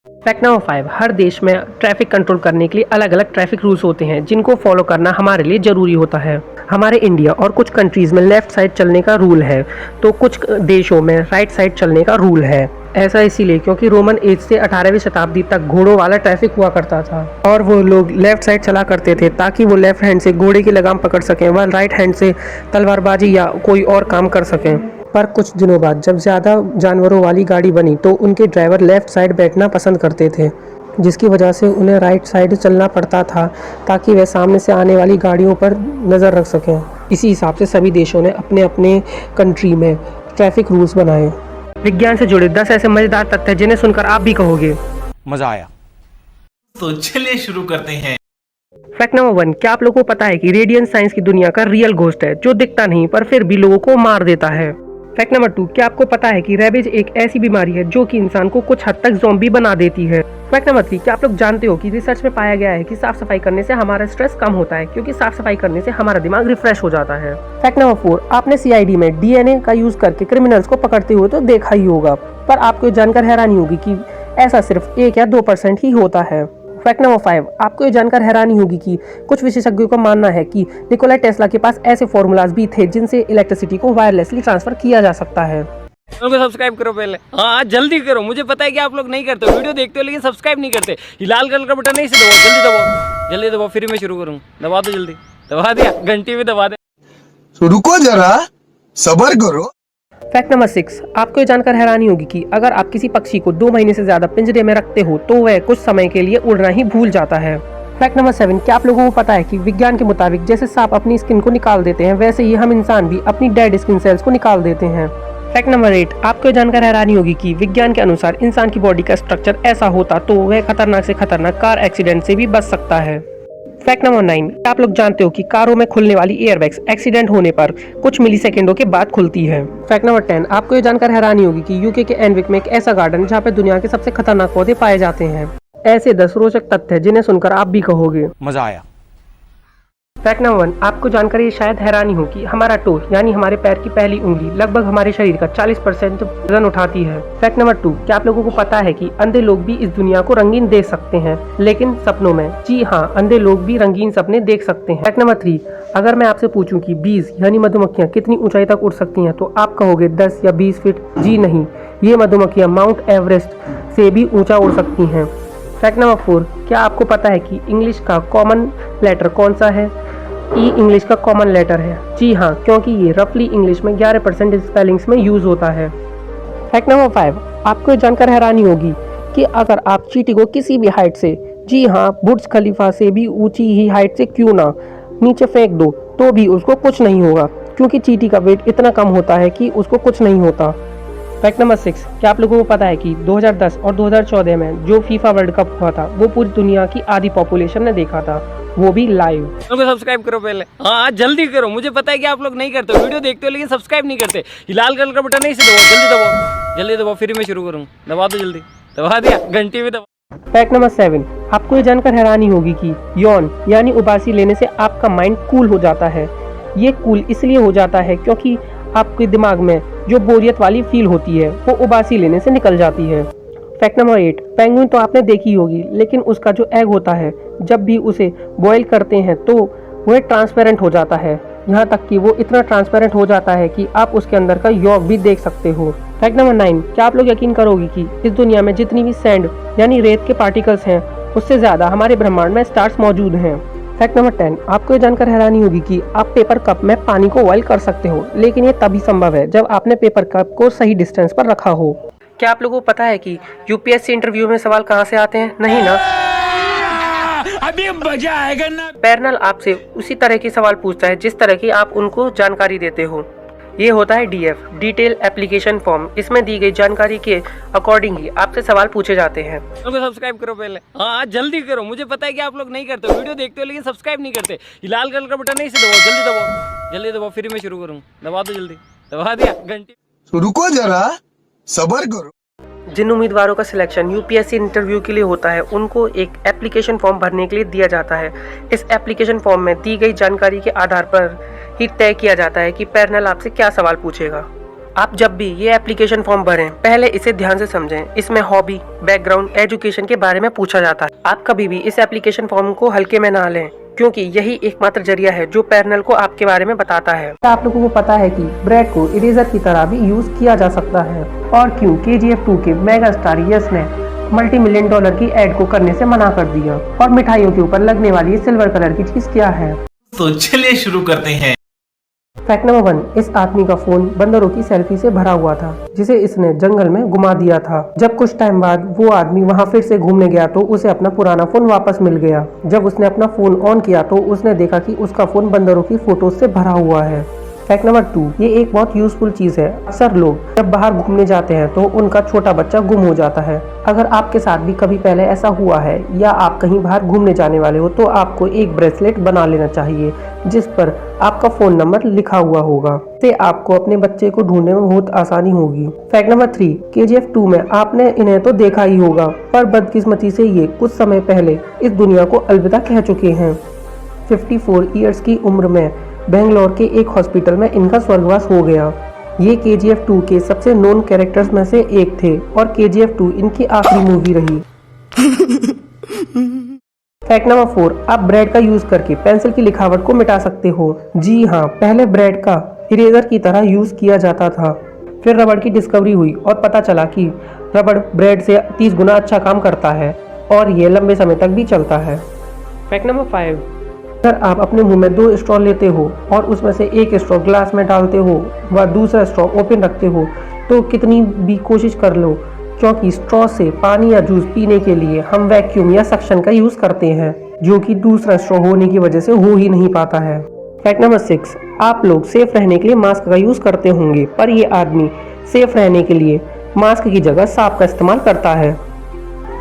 फैक्ट नंबर 5, हर देश में ट्रैफिक कंट्रोल करने के लिए अलग अलग ट्रैफिक रूल्स होते हैं जिनको फॉलो करना हमारे लिए जरूरी होता है। हमारे इंडिया और कुछ कंट्रीज में लेफ्ट साइड चलने का रूल है, तो कुछ देशों में राइट साइड चलने का रूल है। ऐसा इसीलिए क्योंकि रोमन एज से 18वीं शताब्दी तक घोड़ों वाला ट्रैफिक हुआ करता था और वो लोग लेफ्ट साइड चला करते थे ताकि वो लेफ्ट हैंड से घोड़े की लगाम पकड़ सकें व राइट हैंड से तलवारबाजी या कोई और काम कर सकें। पर कुछ दिनों बाद जब ज़्यादा जानवरों वाली गाड़ी बनी तो उनके ड्राइवर लेफ्ट साइड बैठना पसंद करते थे, जिसकी वजह से उन्हें राइट साइड चलना पड़ता था ताकि वे सामने से आने वाली गाड़ियों पर नज़र रख सकें। इसी हिसाब से सभी देशों ने अपने अपने कंट्री में ट्रैफिक रूल्स बनाए। विज्ञान से जुड़े 10 ऐसे मजेदार तथ्य जिन्हें सुनकर आप भी कहोगे मजा आया। तो चलिए शुरू करते हैं। फैक्ट नंबर 1, क्या आप लोगों को पता है कि रेडियन साइंस की दुनिया का रियल घोस्ट है जो दिखता नहीं पर फिर भी लोगों को मार देता है। फैक्ट नंबर 2, क्या आपको पता है कि रेबीज एक ऐसी बीमारी है जो कि इंसान को कुछ हद तक ज़ॉम्बी बना देती है। फैक्ट नंबर 3, क्या आप लोग जानते हो कि रिसर्च में पाया गया है कि साफ सफाई करने से हमारा स्ट्रेस कम होता है क्योंकि साफ सफाई करने से हमारा दिमाग रिफ्रेश हो जाता है। फैक्ट नंबर 4, आपने सीआईडी में डीएनए का यूज करके क्रिमिनल्स को पकड़ते हुए तो देखा ही होगा, पर आपको जानकर हैरानी होगी कि ऐसा सिर्फ 1 या 2% ही होता है। फैक्ट नंबर 5, आपको ये जानकर हैरानी होगी कि कुछ विशेषज्ञों का मानना है कि निकोला टेस्ला के पास ऐसे फॉर्मूलाज भी थे जिनसे इलेक्ट्रिसिटी को वायरलेसली ट्रांसफर किया जा सकता है। चैनल को सब्सक्राइब करो पहले, हाँ जल्दी करो। मुझे पता है कि आप लोग नहीं करते हो, वीडियो देखते हो लेकिन सब्सक्राइब नहीं करते। ये लाल कलर का बटन नहीं से दबाओ, जल्दी दबाओ, जल्दी दबाओ, फिर मैं शुरू करूँ। दबा दो जल्दी, दबा दिया, घंटी भी दबा दे। तो रुको जरा, सबर करो। फैक्ट नंबर 6, आपको ये जानकर हैरानी होगी कि अगर आप किसी पक्षी को 2 महीने से ज्यादा पिंजरे में रखते हो तो वह कुछ समय के लिए उड़ना ही भूल जाता है। फैक्ट नंबर 7, क्या आप लोगों को पता है कि विज्ञान के मुताबिक जैसे सांप अपनी स्किन को निकाल देते हैं वैसे ही हम इंसान भी अपनी डेड स्किन सेल्स को निकाल देते हैं। फैक्ट नंबर 8, आपको ये जानकर हैरानी होगी कि विज्ञान के अनुसार इंसान की बॉडी का स्ट्रक्चर ऐसा होता तो वह खतरनाक से खतरनाक कार एक्सीडेंट से भी बच सकता है। फैक्ट नंबर 9, आप लोग जानते हो कि कारों में खुलने वाली एयरबैग्स एक्सीडेंट होने पर कुछ मिली सेकेंडों के बाद खुलती है। फैक्ट नंबर 10, आपको ये जानकर हैरानी होगी कि यूके के एनविक में एक ऐसा गार्डन जहाँ पे दुनिया के सबसे खतरनाक पौधे पाए जाते हैं। ऐसे 10 रोचक तथ्य जिन्हें सुनकर आप भी कहोगे मजा आया। फैक्ट नंबर 1, आपको जानकर ये शायद हैरानी हो कि हमारा टो यानी हमारे पैर की पहली उंगली लगभग हमारे शरीर का 40% वजन उठाती है। फैक्ट नंबर 2, क्या आप लोगों को पता है कि अंधे लोग भी इस दुनिया को रंगीन देख सकते हैं, लेकिन सपनों में। जी हाँ, अंधे लोग भी रंगीन सपने देख सकते हैं। फैक्ट नंबर 3, अगर मैं आपसे पूछूं कि बीज यानी मधुमक्खियां कितनी ऊंचाई तक उड़ सकती हैं, तो आप कहोगे 10 या 20 फीट। जी नहीं, ये मधुमक्खियां माउंट एवरेस्ट से भी ऊंचा उड़ सकती हैं। फैक्ट नंबर 4, क्या आपको पता है कि इंग्लिश का कॉमन लेटर कौन सा है? ई इंग्लिश का कॉमन लेटर है। जी हाँ, क्योंकि ये रफली इंग्लिश में 11% स्पेलिंग्स में यूज होता है। फैक्ट नंबर 5, आपको ये जानकर हैरानी होगी कि अगर आप चींटी को किसी भी हाइट से, जी हाँ, बुर्ज खलीफा से भी ऊंची ही हाइट से क्यों ना नीचे फेंक दो तो भी उसको कुछ नहीं होगा, क्योंकि चींटी का वेट इतना कम होता है कि उसको कुछ नहीं होता। फैक्ट नंबर 6, क्या आप लोगों को पता है कि 2010 और 2014 में जो फीफा वर्ल्ड कप हुआ था वो पूरी दुनिया की आधी पॉपुलेशन ने देखा था, वो भी लाइव। सब्सक्राइब करो पहले, हाँ जल्दी करो, मुझे पता है कि आप लोग नहीं करते हो, वीडियो देखते हो लेकिन सब्सक्राइब नहीं करते। ये लाल कलर का बटन नहीं से दबाओ, जल्दी दबाओ, जल्दी दबाओ, फिर मैं शुरू करूँ। दबा दो जल्दी, दबा दिया, घंटी भी दबा। फैक्ट नंबर 7, आपको ये जानकर हैरानी होगी कि यौन यानी उबासी लेने से आपका माइंड कूल हो जाता है। ये कूल इसलिए हो जाता है क्योंकि आपके दिमाग में जो बोरियत वाली फील होती है वो उबासी लेने से निकल जाती है। फैक्ट नंबर 8, पेंगुइन तो आपने देखी होगी, लेकिन उसका जो एग होता है जब भी उसे बॉईल करते हैं तो वह ट्रांसपेरेंट हो जाता है, यहाँ तक कि वो इतना ट्रांसपेरेंट हो जाता है कि आप उसके अंदर का यॉक भी देख सकते हो। फैक्ट नंबर 9, क्या आप लोग यकीन करोगे कि इस दुनिया में जितनी भी सैंड यानी रेत के पार्टिकल्स हैं उससे ज्यादा हमारे ब्रह्मांड में स्टार्स मौजूद हैं। फैक्ट नंबर 10, आपको ये जानकर हैरानी होगी कि आप पेपर कप में पानी को बॉईल कर सकते हो, लेकिन ये तभी संभव है जब आपने पेपर कप को सही डिस्टेंस पर रखा हो। क्या आप लोगों को पता है कि यूपीएससी इंटरव्यू में सवाल कहाँ से आते हैं? नहीं ना, अभी मजा आएगा ना। पैरेलल आपसे उसी तरह के सवाल पूछता है जिस तरह की आप उनको जानकारी देते हो। ये होता है डीएफ, डिटेल एप्लीकेशन फॉर्म। इसमें दी गई जानकारी के अकॉर्डिंग ही आपसे सवाल पूछे जाते हैं। सब्सक्राइब करो पहले, हाँ जल्दी करो, मुझे पता है कि आप लोग नहीं करते हो, वीडियो देखते हो लेकिन सब्सक्राइब नहीं करते। ये लाल कलर का बटन नहीं से दबाओ, जल्दी दबाओ, जल्दी दबाओ, फिर मैं शुरू करूँ। दबा दो जल्दी, दबा दिया, घंटी। रुको जरा, सबर करो। जिन उम्मीदवारों का सिलेक्शन यूपीएससी इंटरव्यू के लिए होता है उनको एक एप्लीकेशन फॉर्म भरने के लिए दिया जाता है। इस एप्लीकेशन फॉर्म में दी गई जानकारी के आधार पर ही तय किया जाता है कि पैनल आपसे क्या सवाल पूछेगा। आप जब भी ये एप्लीकेशन फॉर्म भरें पहले इसे ध्यान से समझें। इसमें हॉबी, बैकग्राउंड, एजुकेशन के बारे में पूछा जाता है। आप कभी भी इस एप्लीकेशन फॉर्म को हल्के में ना लें, क्योंकि यही एकमात्र जरिया है जो पैनल को आपके बारे में बताता है। आप लोगों को पता है कि ब्रेड को इरेजर की तरह भी यूज किया जा सकता है, और क्यों KGF 2 के मेगा स्टार यश ने $multi-million की एड को करने से मना कर दिया। और मिठाइयों के ऊपर लगने वाली सिल्वर कलर की चीज क्या है? तो चलिए शुरू करते हैं। फैक्ट नंबर 1, इस आदमी का फोन बंदरों की सेल्फी से भरा हुआ था जिसे इसने जंगल में घुमा दिया था। जब कुछ टाइम बाद वो आदमी वहां फिर से घूमने गया तो उसे अपना पुराना फोन वापस मिल गया। जब उसने अपना फोन ऑन किया तो उसने देखा कि उसका फोन बंदरों की फोटो से भरा हुआ है। फैक्ट नंबर 2, ये एक बहुत यूजफुल चीज है। अक्सर लोग जब बाहर घूमने जाते हैं तो उनका छोटा बच्चा गुम हो जाता है। अगर आपके साथ भी कभी पहले ऐसा हुआ है या आप कहीं बाहर घूमने जाने वाले हो तो आपको एक ब्रेसलेट बना लेना चाहिए जिस पर आपका फोन नंबर लिखा हुआ होगा। इससे आपको अपने बच्चे को ढूंढने में बहुत आसानी होगी। फैक्ट नंबर 3, KGF 2 में आपने इन्हें तो देखा ही होगा, पर बदकिस्मती से ये कुछ समय पहले इस दुनिया को अलविदा कह चुके हैं। 54 ईयर्स की उम्र में बेंगलोर के एक हॉस्पिटल में इनका स्वर्गवास हो गया। ये KGF 2 के सबसे नोन कैरेक्टर्स में से एक थे और KGF 2 इनकी आखिरी मूवी रही। फैक्ट नंबर 4, आप ब्रेड का यूज करके पेंसिल की लिखावट को मिटा सकते हो। जी हाँ, पहले ब्रेड का इरेजर की तरह यूज किया जाता था। फिर रबड़ की डिस्कवरी हुई और पता चला कि रबड़ ब्रेड से 30 गुना अच्छा काम करता है और ये लंबे समय तक भी चलता है। फैक्ट नंबर 5, अगर आप अपने मुंह में 2 स्ट्रॉ लेते हो और उसमें से एक स्ट्रॉ ग्लास में डालते हो व दूसरा स्ट्रॉ ओपन रखते हो तो कितनी भी कोशिश कर लो, क्योंकि स्ट्रॉ से पानी या जूस पीने के लिए हम वैक्यूम या सक्शन का यूज करते हैं, जो कि दूसरा स्ट्रॉ होने की वजह से हो ही नहीं पाता है। फैक्ट नंबर 6, आप लोग सेफ रहने के लिए मास्क का यूज करते होंगे, पर ये आदमी सेफ रहने के लिए मास्क की जगह सांप का इस्तेमाल करता है।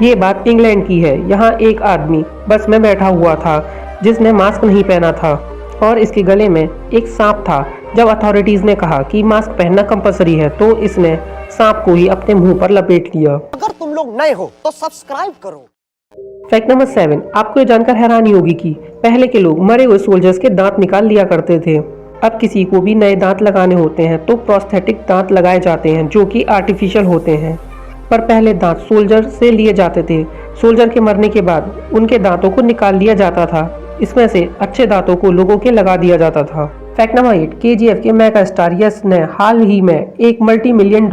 ये बात इंग्लैंड की है। यहाँ एक आदमी बस में बैठा हुआ था जिसने मास्क नहीं पहना था और इसके गले में एक सांप था। जब अथॉरिटीज ने कहा कि मास्क पहनना कंपलसरी है तो इसने सांप को ही अपने मुंह पर लपेट लिया। अगर तुम लोग नए हो तो सब्सक्राइब करो। फैक्ट नंबर 7, आपको ये जानकर हैरानी होगी कि पहले के लोग मरे हुए सोल्जर्स के दांत निकाल लिया करते थे। अब किसी को भी नए दांत लगाने होते हैं तो प्रोस्थेटिक दांत लगाए जाते हैं जो कि आर्टिफिशियल होते हैं। पर पहले दांत सोल्जर से लिए जाते थे। सोल्जर के मरने के बाद उनके दांतों को निकाल लिया जाता था। इसमें से अच्छे दांतों को लोगों के लगा दिया जाता था। फैक्ट नंबर 8, KGF के मेगा स्टार यश ने हाल ही में एक $multi-million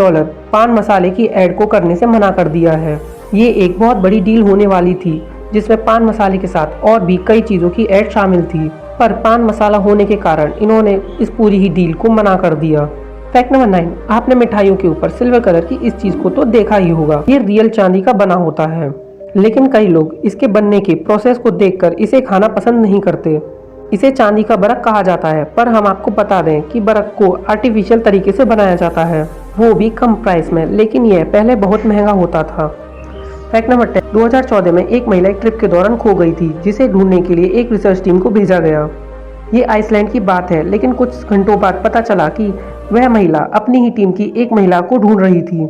पान मसाले की एड को करने से मना कर दिया है। ये एक बहुत बड़ी डील होने वाली थी जिसमें पान मसाले के साथ और भी कई चीजों की एड शामिल थी, पर पान मसाला होने के कारण इन्होंने इस पूरी ही डील को मना कर दिया। फैक्ट नंबर 9, आपने मिठाइयों के ऊपर सिल्वर कलर की इस चीज को तो देखा ही होगा। ये रियल चांदी का बना होता है, लेकिन कई लोग इसके बनने के प्रोसेस को देखकर इसे खाना पसंद नहीं करते। इसे चांदी का बरक कहा जाता है, पर हम आपको बता दें कि बरक को आर्टिफिशियल तरीके से बनाया जाता है, वो भी कम प्राइस में, लेकिन यह पहले बहुत महंगा होता था। फैक्ट नंबर 10, 2014 में एक महिला एक ट्रिप के दौरान खो गई थी, जिसे ढूंढने के लिए एक रिसर्च टीम को भेजा गया। ये आइसलैंड की बात है, लेकिन कुछ घंटों बाद पता चला कि वह महिला अपनी ही टीम की एक महिला को ढूंढ रही थी।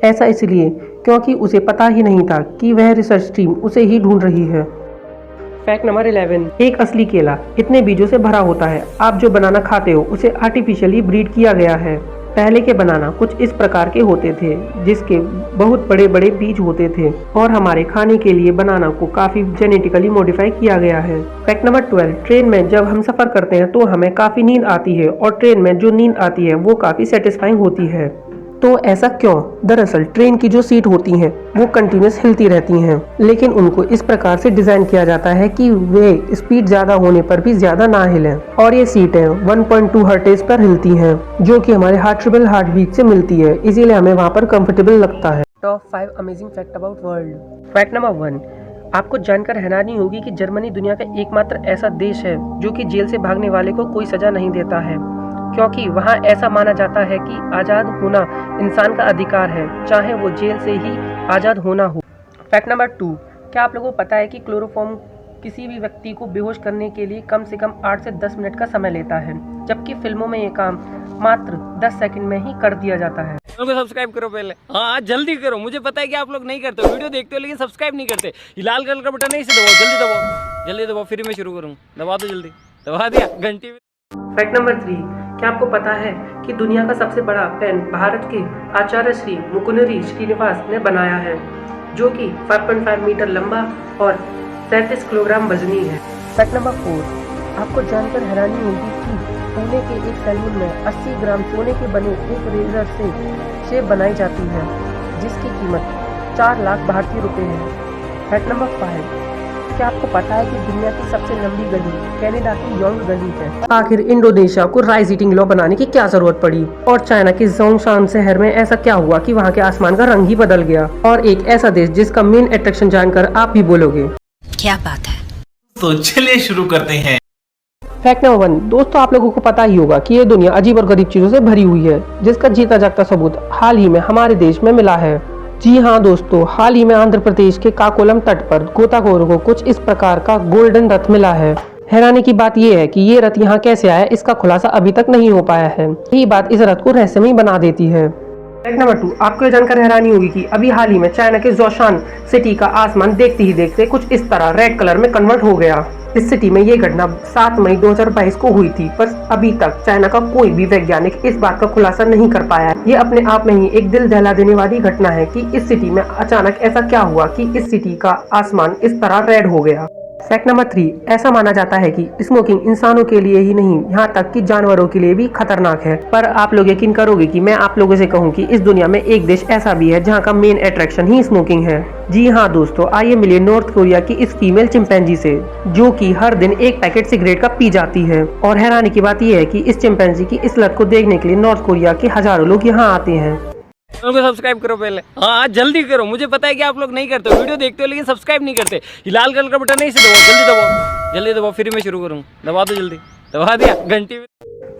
ऐसा इसलिए क्योंकि उसे पता ही नहीं था कि वह रिसर्च टीम उसे ही ढूंढ रही है। फैक्ट नंबर 11, एक असली केला इतने बीजों से भरा होता है। आप जो बनाना खाते हो उसे आर्टिफिशियली ब्रीड किया गया है। पहले के बनाना कुछ इस प्रकार के होते थे जिसके बहुत बड़े बड़े बीज होते थे, और हमारे खाने के लिए बनाना को काफी जेनेटिकली मॉडिफाई किया गया है। फैक्ट नंबर 12, ट्रेन में जब हम सफर करते हैं तो हमें काफी नींद आती है, और ट्रेन में जो नींद आती है वो काफी सेटिस्फाइंग होती है। तो ऐसा क्यों? दरअसल ट्रेन की जो सीट होती हैं वो कंटिन्यूस हिलती रहती हैं, लेकिन उनको इस प्रकार से डिजाइन किया जाता है कि वे स्पीड ज्यादा होने पर भी ज्यादा ना हिलें, और ये सीटें 1.2 हर्ट्ज पर हिलती हैं, जो कि हमारे हार्ट बीट से मिलती है, इसीलिए हमें वहाँ पर कंफर्टेबल लगता है। Top 5 amazing fact about world. Fact number 1, आपको जानकर हैरानी होगी कि जर्मनी दुनिया का एकमात्र ऐसा देश है जो कि जेल से भागने वाले को कोई सजा नहीं देता है, क्योंकि वहाँ ऐसा माना जाता है कि आज़ाद होना इंसान का अधिकार है, चाहे वो जेल से ही आज़ाद होना हो। फैक्ट नंबर 2, क्या आप लोगों को पता है कि क्लोरोफॉर्म किसी भी व्यक्ति को बेहोश करने के लिए कम से कम 8 से 10 मिनट का समय लेता है, जबकि फिल्मों में ये काम मात्र 10 सेकंड में ही कर दिया जाता है। चैनल को सब्सक्राइब करो पहले, हाँ जल्दी करो, मुझे पता है कि आप लोग नहीं करते, वीडियो देखते हो लेकिन सब्सक्राइब नहीं करते। ये लाल कलर का बटन है, इसे दबाओ, जल्दी दबाओ, जल्दी दबाओ, फिर मैं शुरू करूँ, दबा दो जल्दी, दबा दिया घंटी में। फैक्ट नंबर 3, क्या आपको पता है कि दुनिया का सबसे बड़ा पेन भारत के आचार्य श्री मुकुंदरी श्रीनिवास ने बनाया है, जो कि 5.5 मीटर लंबा और 33 किलोग्राम वजनी है। फैक्ट नंबर 4, आपको जानकर हैरानी होगी कि पुणे के एक सैलून में 80 ग्राम सोने के बने एक रेजर से शेव बनाई जाती है, जिसकी कीमत 4 लाख भारतीय रुपए है। फैक्ट नंबर 5, क्या आपको पता है कि दुनिया की सबसे लंबी गली कनाडा की योंग गली है? आखिर इंडोनेशिया को राइस ईटिंग लॉ बनाने की क्या जरूरत पड़ी? और चाइना के जोंगशान शहर में ऐसा क्या हुआ कि वहाँ के आसमान का रंग ही बदल गया? और एक ऐसा देश जिसका मेन अट्रैक्शन जानकर आप भी बोलोगे क्या बात है। तो चलिए शुरू करते हैं। फैक्ट नंबर 1, दोस्तों आप लोगों को पता ही होगा कि ये दुनिया अजीब और गरीब चीजों से भरी हुई है, जिसका जीता जागता सबूत हाल ही में हमारे देश में मिला है। जी हाँ दोस्तों, हाल ही में आंध्र प्रदेश के काकोलम तट पर गोताखोरों को कुछ इस प्रकार का गोल्डन रथ मिला है। हैरानी की बात यह है कि ये रथ यहाँ कैसे आया, इसका खुलासा अभी तक नहीं हो पाया है। यही बात इस रथ को रहस्यमयी बना देती है। फैक्ट नंबर 2, आपको जानकर हैरानी होगी कि अभी हाल ही में चाइना के जोशान सिटी का आसमान देखते ही देखते कुछ इस तरह रेड कलर में कन्वर्ट हो गया। इस सिटी में ये घटना 7 मई 2022 को हुई थी, पर अभी तक चाइना का कोई भी वैज्ञानिक इस बात का खुलासा नहीं कर पाया है। ये अपने आप में ही एक दिल दहला देने वाली घटना है कि इस सिटी में अचानक ऐसा क्या हुआ कि इस सिटी का आसमान इस तरह रेड हो गया। फैक्ट नंबर 3, ऐसा माना जाता है कि स्मोकिंग इंसानों के लिए ही नहीं, यहाँ तक कि जानवरों के लिए भी खतरनाक है। पर आप लोग यकीन करोगे कि मैं आप लोगों से कहूँ कि इस दुनिया में एक देश ऐसा भी है जहाँ का मेन अट्रैक्शन ही स्मोकिंग है। जी हाँ दोस्तों, आइए मिलिए नॉर्थ कोरिया की इस फीमेल चिंपैंजी से, जो कि हर दिन एक पैकेट सिगरेट का पी जाती है। और हैरानी की बात यह है कि इस चिंपैंजी की इस लत को देखने के लिए नॉर्थ कोरिया के हजारों लोग यहाँ आते हैं। चैनल को सब्सक्राइब करो पहले, हाँ जल्दी करो, मुझे पता है कि आप लोग नहीं करते, वीडियो देखते हो लेकिन सब्सक्राइब नहीं करते। ये लाल कलर का बटन है, इसे दबाओ, जल्दी दबाओ, जल्दी दबाओ, फिर मैं शुरू करूँ, दबा दो जल्दी, दबा दिया घंटी में।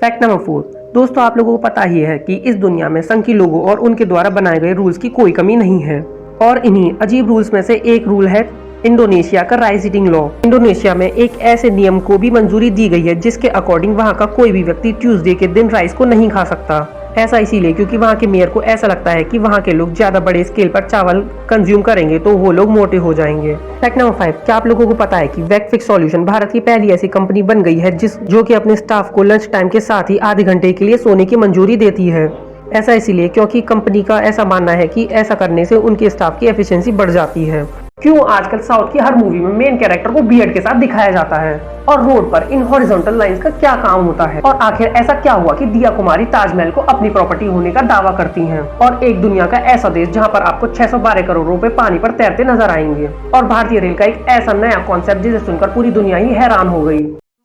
फैक्ट नंबर 4, दोस्तों आप लोगों को पता ही है कि इस दुनिया में संघीय लोगों और उनके द्वारा बनाए गए रूल्स की कोई कमी नहीं है, और इन्हीं अजीब रूल्स में से एक रूल है इंडोनेशिया का राइस ईटिंग लॉ। इंडोनेशिया में एक ऐसे नियम को भी मंजूरी दी गई है जिसके अकॉर्डिंग वहाँ का कोई भी व्यक्ति ट्यूसडे के दिन राइस को नहीं खा सकता। ऐसा इसीलिए क्योंकि वहाँ के मेयर को ऐसा लगता है कि वहाँ के लोग ज्यादा बड़े स्केल पर चावल कंज्यूम करेंगे तो वो लोग मोटे हो जाएंगे। फैक्ट नंबर 5, क्या आप लोगों को पता है कि वैकफिक्स सॉल्यूशन भारत की पहली ऐसी कंपनी बन गई है जो कि अपने स्टाफ को लंच टाइम के साथ ही आधे घंटे के लिए सोने की मंजूरी देती है। ऐसा इसीलिए क्योंकि कंपनी का ऐसा मानना है कि ऐसा करने से उनके स्टाफ की एफिशिएंसी बढ़ जाती है। क्यों आजकल साउथ की हर मूवी में मेन कैरेक्टर को बियर्ड के साथ दिखाया जाता है? और रोड पर इन हॉरिजॉन्टल लाइंस का क्या काम होता है? और आखिर ऐसा क्या हुआ कि दिया कुमारी ताजमहल को अपनी प्रॉपर्टी होने का दावा करती हैं? और एक दुनिया का ऐसा देश जहां पर आपको 612 करोड़ रुपए पानी पर तैरते नजर आएंगे। और भारतीय रेल का एक ऐसा नया कॉन्सेप्ट जिसे सुनकर पूरी दुनिया ही हैरान हो गई।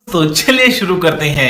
तो चलिए शुरू करते हैं।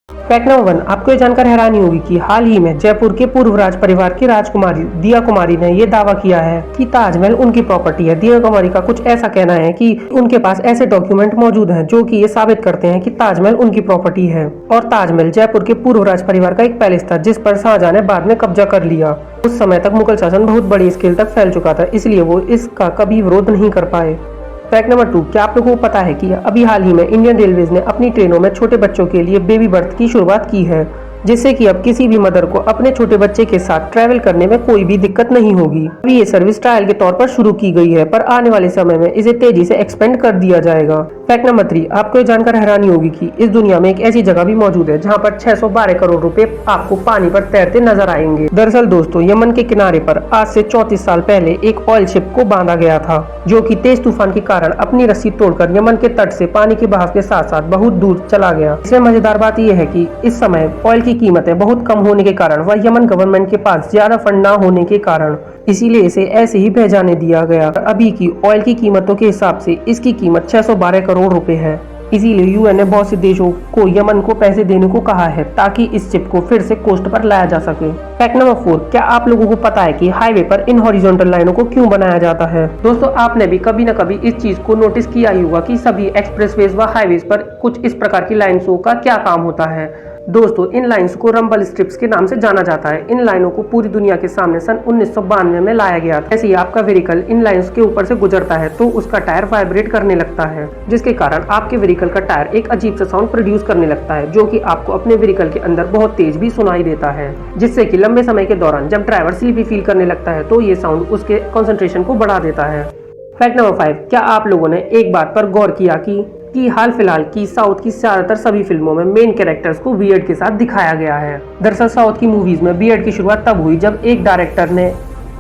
फैक्ट नंबर 1, आपको ये जानकर हैरानी होगी कि हाल ही में जयपुर के पूर्व राज परिवार की राजकुमारी दिया कुमारी ने ये दावा किया है कि ताजमहल उनकी प्रॉपर्टी है। दिया कुमारी का कुछ ऐसा कहना है कि उनके पास ऐसे डॉक्यूमेंट मौजूद हैं जो कि ये साबित करते हैं कि ताजमहल उनकी प्रॉपर्टी है। और ताजमहल जयपुर के पूर्व राज परिवार का एक पैलेस था जिस पर शाहजहां ने बाद में कब्जा कर लिया। उस समय तक मुगल शासन बहुत बड़ी स्केल तक फैल चुका था, इसलिए वो इसका कभी विरोध नहीं कर पाए। फैक्ट नंबर 2, क्या आप लोगों को पता है कि अभी हाल ही में इंडियन रेलवेज ने अपनी ट्रेनों में छोटे बच्चों के लिए बेबी बर्थ की शुरुआत की है, जिससे कि अब किसी भी मदर को अपने छोटे बच्चे के साथ ट्रैवल करने में कोई भी दिक्कत नहीं होगी। अभी ये सर्विस ट्रायल के तौर पर शुरू की गई है, पर आने वाले समय में इसे तेजी से एक्सपेंड कर दिया जाएगा। फैक्ट नंबर 3, आपको ये जानकर हैरानी होगी कि इस दुनिया में एक ऐसी जगह भी मौजूद है जहाँ पर 612 करोड़ रुपए आपको पानी पर तैरते नजर आएंगे। दरअसल दोस्तों, यमन के किनारे पर आज से 34 साल पहले एक ऑयल शिप को बांधा गया था, जो कि तेज तूफान के कारण अपनी रस्सी तोड़कर यमन के तट से पानी के बहाव के साथ साथ बहुत दूर चला गया। इसमें मजेदार बात यह है कि इस समय ऑयल की कीमतें बहुत कम होने के कारण व यमन गवर्नमेंट के पास ज्यादा फंड न होने के कारण इसीलिए इसे ऐसे ही भेजाने दिया गया। अभी की ऑयल की कीमतों के हिसाब से इसकी कीमत 612 करोड़ रुपए है। इसीलिए यूएन ने बहुत से देशों को यमन को पैसे देने को कहा है ताकि इस शिप को फिर से कोस्ट पर लाया जा सके। फैक्ट नंबर 4, क्या आप लोगों को पता है कि हाईवे पर इन हॉरिजॉन्टल लाइनों को क्यों बनाया जाता है? दोस्तों, आपने भी कभी न कभी इस चीज को नोटिस किया ही होगा कि सभी एक्सप्रेसवेज व हाईवेज पर कुछ इस प्रकार की लाइन्सों का क्या काम होता है। दोस्तों, इन लाइन्स को रंबल स्ट्रिप्स के नाम से जाना जाता है। इन लाइनों को पूरी दुनिया के सामने सन 1992 में लाया गया था। ऐसे ही आपका व्हीकल इन लाइन्स के ऊपर से गुजरता है तो उसका टायर वाइब्रेट करने लगता है, जिसके कारण आपके व्हीकल का टायर एक अजीब सा साउंड प्रोड्यूस करने लगता है, जो कि आपको अपने व्हीकल के अंदर बहुत तेज भी सुनाई देता है, जिससे कि लंबे समय के दौरान जब ड्राइवर स्लीपी फील करने लगता है तो ये साउंड उसके कंसंट्रेशन को बढ़ा देता है। फैक्ट नंबर 5, क्या आप लोगों ने एक बात पर गौर किया कि हाल फिलहाल की साउथ की ज्यादातर सभी फिल्मों में मेन कैरेक्टर्स को बियर्ड के साथ दिखाया गया है। दरअसल साउथ की मूवीज में बियर्ड की शुरुआत तब हुई जब एक डायरेक्टर ने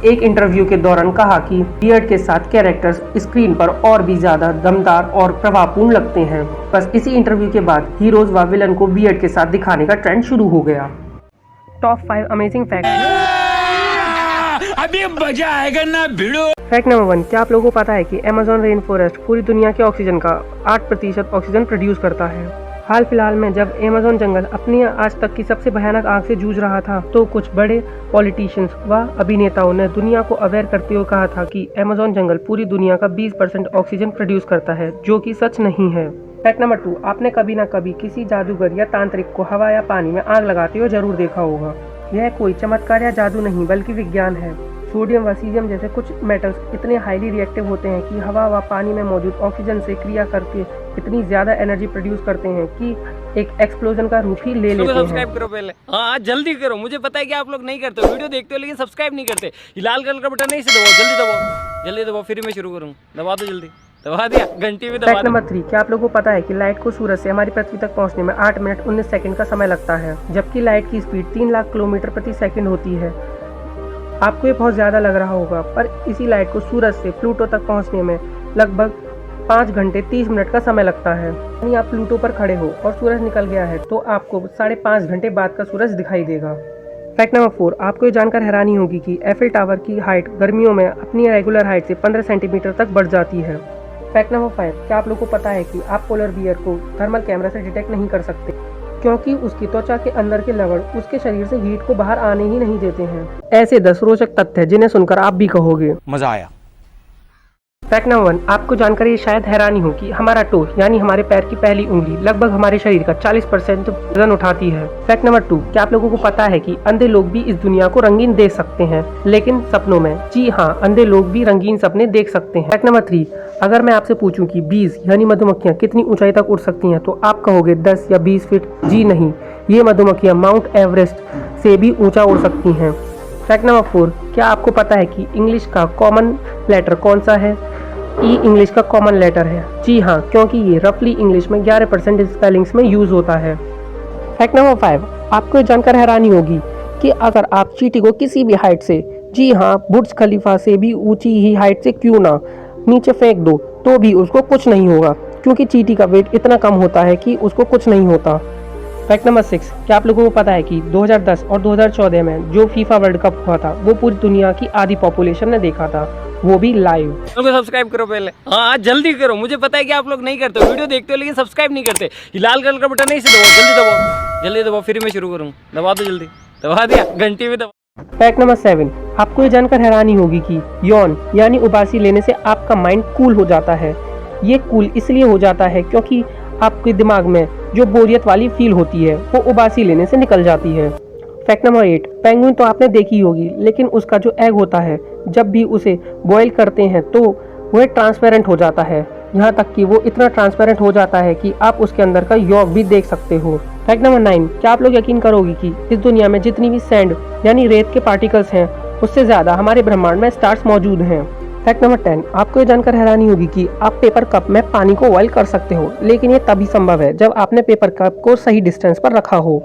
एक इंटरव्यू के दौरान कहा कि बियर्ड के साथ कैरेक्टर्स स्क्रीन पर और भी ज्यादा दमदार और प्रभावपूर्ण लगते हैं। बस इसी इंटरव्यू के बाद हीरोज व विलन को बियर्ड के साथ दिखाने का ट्रेंड शुरू हो गया। Top 5 amazing fact. अभी मजा आएगा ना भिड़ो। फैक्ट नंबर 1, क्या आप लोगों को पता है कि अमेज़न रेन फॉरेस्ट पूरी दुनिया के ऑक्सीजन का 8% ऑक्सीजन प्रोड्यूस करता है। हाल फिलहाल में जब अमेज़न जंगल अपनी आज तक की सबसे भयानक आग से जूझ रहा था तो कुछ बड़े पॉलिटिशियंस व अभिनेताओं ने दुनिया को अवेयर करते हुए कहा था कि अमेज़न जंगल पूरी दुनिया का 20% ऑक्सीजन प्रोड्यूस करता है, जो कि सच नहीं है। फैक्ट नंबर 2, आपने कभी ना कभी किसी जादूगर या तांत्रिक को हवा या पानी में आग लगाते हुए जरूर देखा होगा। यह कोई चमत्कार या जादू नहीं बल्कि विज्ञान है। सोडियम व सीजियम जैसे कुछ मेटल्स इतने हाईली रिएक्टिव होते हैं कि हवा व पानी में मौजूद ऑक्सीजन से क्रिया करके इतनी ज्यादा एनर्जी प्रोड्यूस करते हैं कि एक एक्सप्लोजन का रूप ही ले लेते हैं। सब्सक्राइब करो पहले, हाँ जल्दी करो। मुझे पता है कि आप लोग नहीं करते, वीडियो देखते हो लेकिन सब्सक्राइब नहीं करते। ये लाल कलर का बटन नहीं से दबाओ, जल्दी दबाओ, जल्दी दबाओ, फिर मैं शुरू करूँ। दबा दो जल्दी, दबा दिया, घंटी में दबा। फैक्ट नंबर 3, क्या आप लोगों को पता है कि लाइट को सूरज से हमारी पृथ्वी तक पहुंचने में 8 मिनट 19 सेकंड का समय लगता है, जबकि लाइट की स्पीड 3 लाख किलोमीटर प्रति सेकंड होती है। आपको ये बहुत ज़्यादा लग रहा होगा, पर इसी लाइट को सूरज से प्लूटो तक पहुंचने में लगभग 5 घंटे 30 मिनट का समय लगता है। यानी आप प्लूटो पर खड़े हो और सूरज निकल गया है तो आपको 5.5 घंटे बाद का सूरज दिखाई देगा। फैक्ट नंबर 4, आपको ये जानकर हैरानी होगी कि एफिल टावर की हाइट गर्मियों में अपनी रेगुलर हाइट से 15 सेंटीमीटर तक बढ़ जाती है। फैक्ट नंबर 5, क्या आप लोगों को पता है कि आप पोलर बियर को थर्मल कैमरा से डिटेक्ट नहीं कर सकते, क्योंकि उसकी त्वचा के अंदर के लवण उसके शरीर से हीट को बाहर आने ही नहीं देते हैं। ऐसे 10 रोचक तथ्य जिन्हें सुनकर आप भी कहोगे मजा आया। फैक्ट नंबर 1, आपको जानकर ये शायद हैरानी हो कि हमारा टो यानी हमारे पैर की पहली उंगली लगभग हमारे शरीर का 40% वजन उठाती है। फैक्ट नंबर 2, क्या आप लोगों को पता है कि अंधे लोग भी इस दुनिया को रंगीन देख सकते हैं, लेकिन सपनों में। जी हाँ, अंधे लोग भी रंगीन सपने देख सकते हैं। फैक्ट नंबर 3, अगर मैं आपसे पूछूं कि बीज यानी मधुमक्खियां कितनी ऊंचाई तक उड़ सकती हैं तो आप कहोगे 10 या 20 फीट। जी नहीं, ये मधुमक्खियां माउंट एवरेस्ट से भी ऊंचा उड़ सकती हैं। फैक्ट नंबर 4, क्या आपको पता है कि इंग्लिश का कॉमन लेटर कौन सा है? ई इंग्लिश का कॉमन लेटर है। जी हाँ, क्योंकि ये रफली इंग्लिश में 11% स्पेलिंग्स में यूज होता है। फैक्ट नंबर 5, आपको ये जानकर हैरानी होगी कि अगर आप चींटी को किसी भी हाइट से, जी हाँ बुर्ज खलीफा से भी ऊंची ही हाइट से क्यों ना, नीचे फेंक दो तो भी उसको कुछ नहीं होगा, क्योंकि चींटी का वेट इतना कम होता है कि उसको कुछ नहीं होता। फैक्ट नंबर 6, क्या आप लोगों को पता है कि 2010 और 2014 में जो फीफा वर्ल्ड कप हुआ था वो पूरी दुनिया की आधी पॉपुलेशन ने देखा था, वो भी लाइव। चैनल को सब्सक्राइब करो पहले, हाँ जल्दी करो, मुझे पता है कि आप लोग नहीं करते, वीडियो देखते हो लेकिन सब्सक्राइब नहीं करते। ये लाल कलर का बटन नहीं से दबाओ, जल्दी दबाओ, जल्दी दबाओ, फिर मैं शुरू करूँ। दबा दो जल्दी, दबा दिया, घंटी में दबा। फैक्ट नंबर 7, आपको ये जानकर हैरानी होगी कि यौन यानी उबासी लेने से आपका माइंड कूल हो जाता है। ये कूल इसलिए हो जाता है क्योंकि आपके दिमाग में जो बोरियत वाली फील होती है वो उबासी लेने से निकल जाती है। फैक्ट नंबर 8, पेंगुइन तो आपने देखी होगी, लेकिन उसका जो एग होता है जब भी उसे बॉईल करते हैं तो वह ट्रांसपेरेंट हो जाता है, यहाँ तक कि वो इतना ट्रांसपेरेंट हो जाता है कि आप उसके अंदर का यॉर्क भी देख सकते हो। फैक्ट नंबर 9, क्या आप लोग यकीन करोगे कि इस दुनिया में जितनी भी सैंड यानी रेत के पार्टिकल्स हैं उससे ज़्यादा हमारे ब्रह्मांड में स्टार्स मौजूद हैं। फैक्ट नंबर 10, आपको ये जानकर हैरानी होगी कि आप पेपर कप में पानी को बॉईल कर सकते हो, लेकिन ये तभी संभव है जब आपने पेपर कप को सही डिस्टेंस पर रखा हो।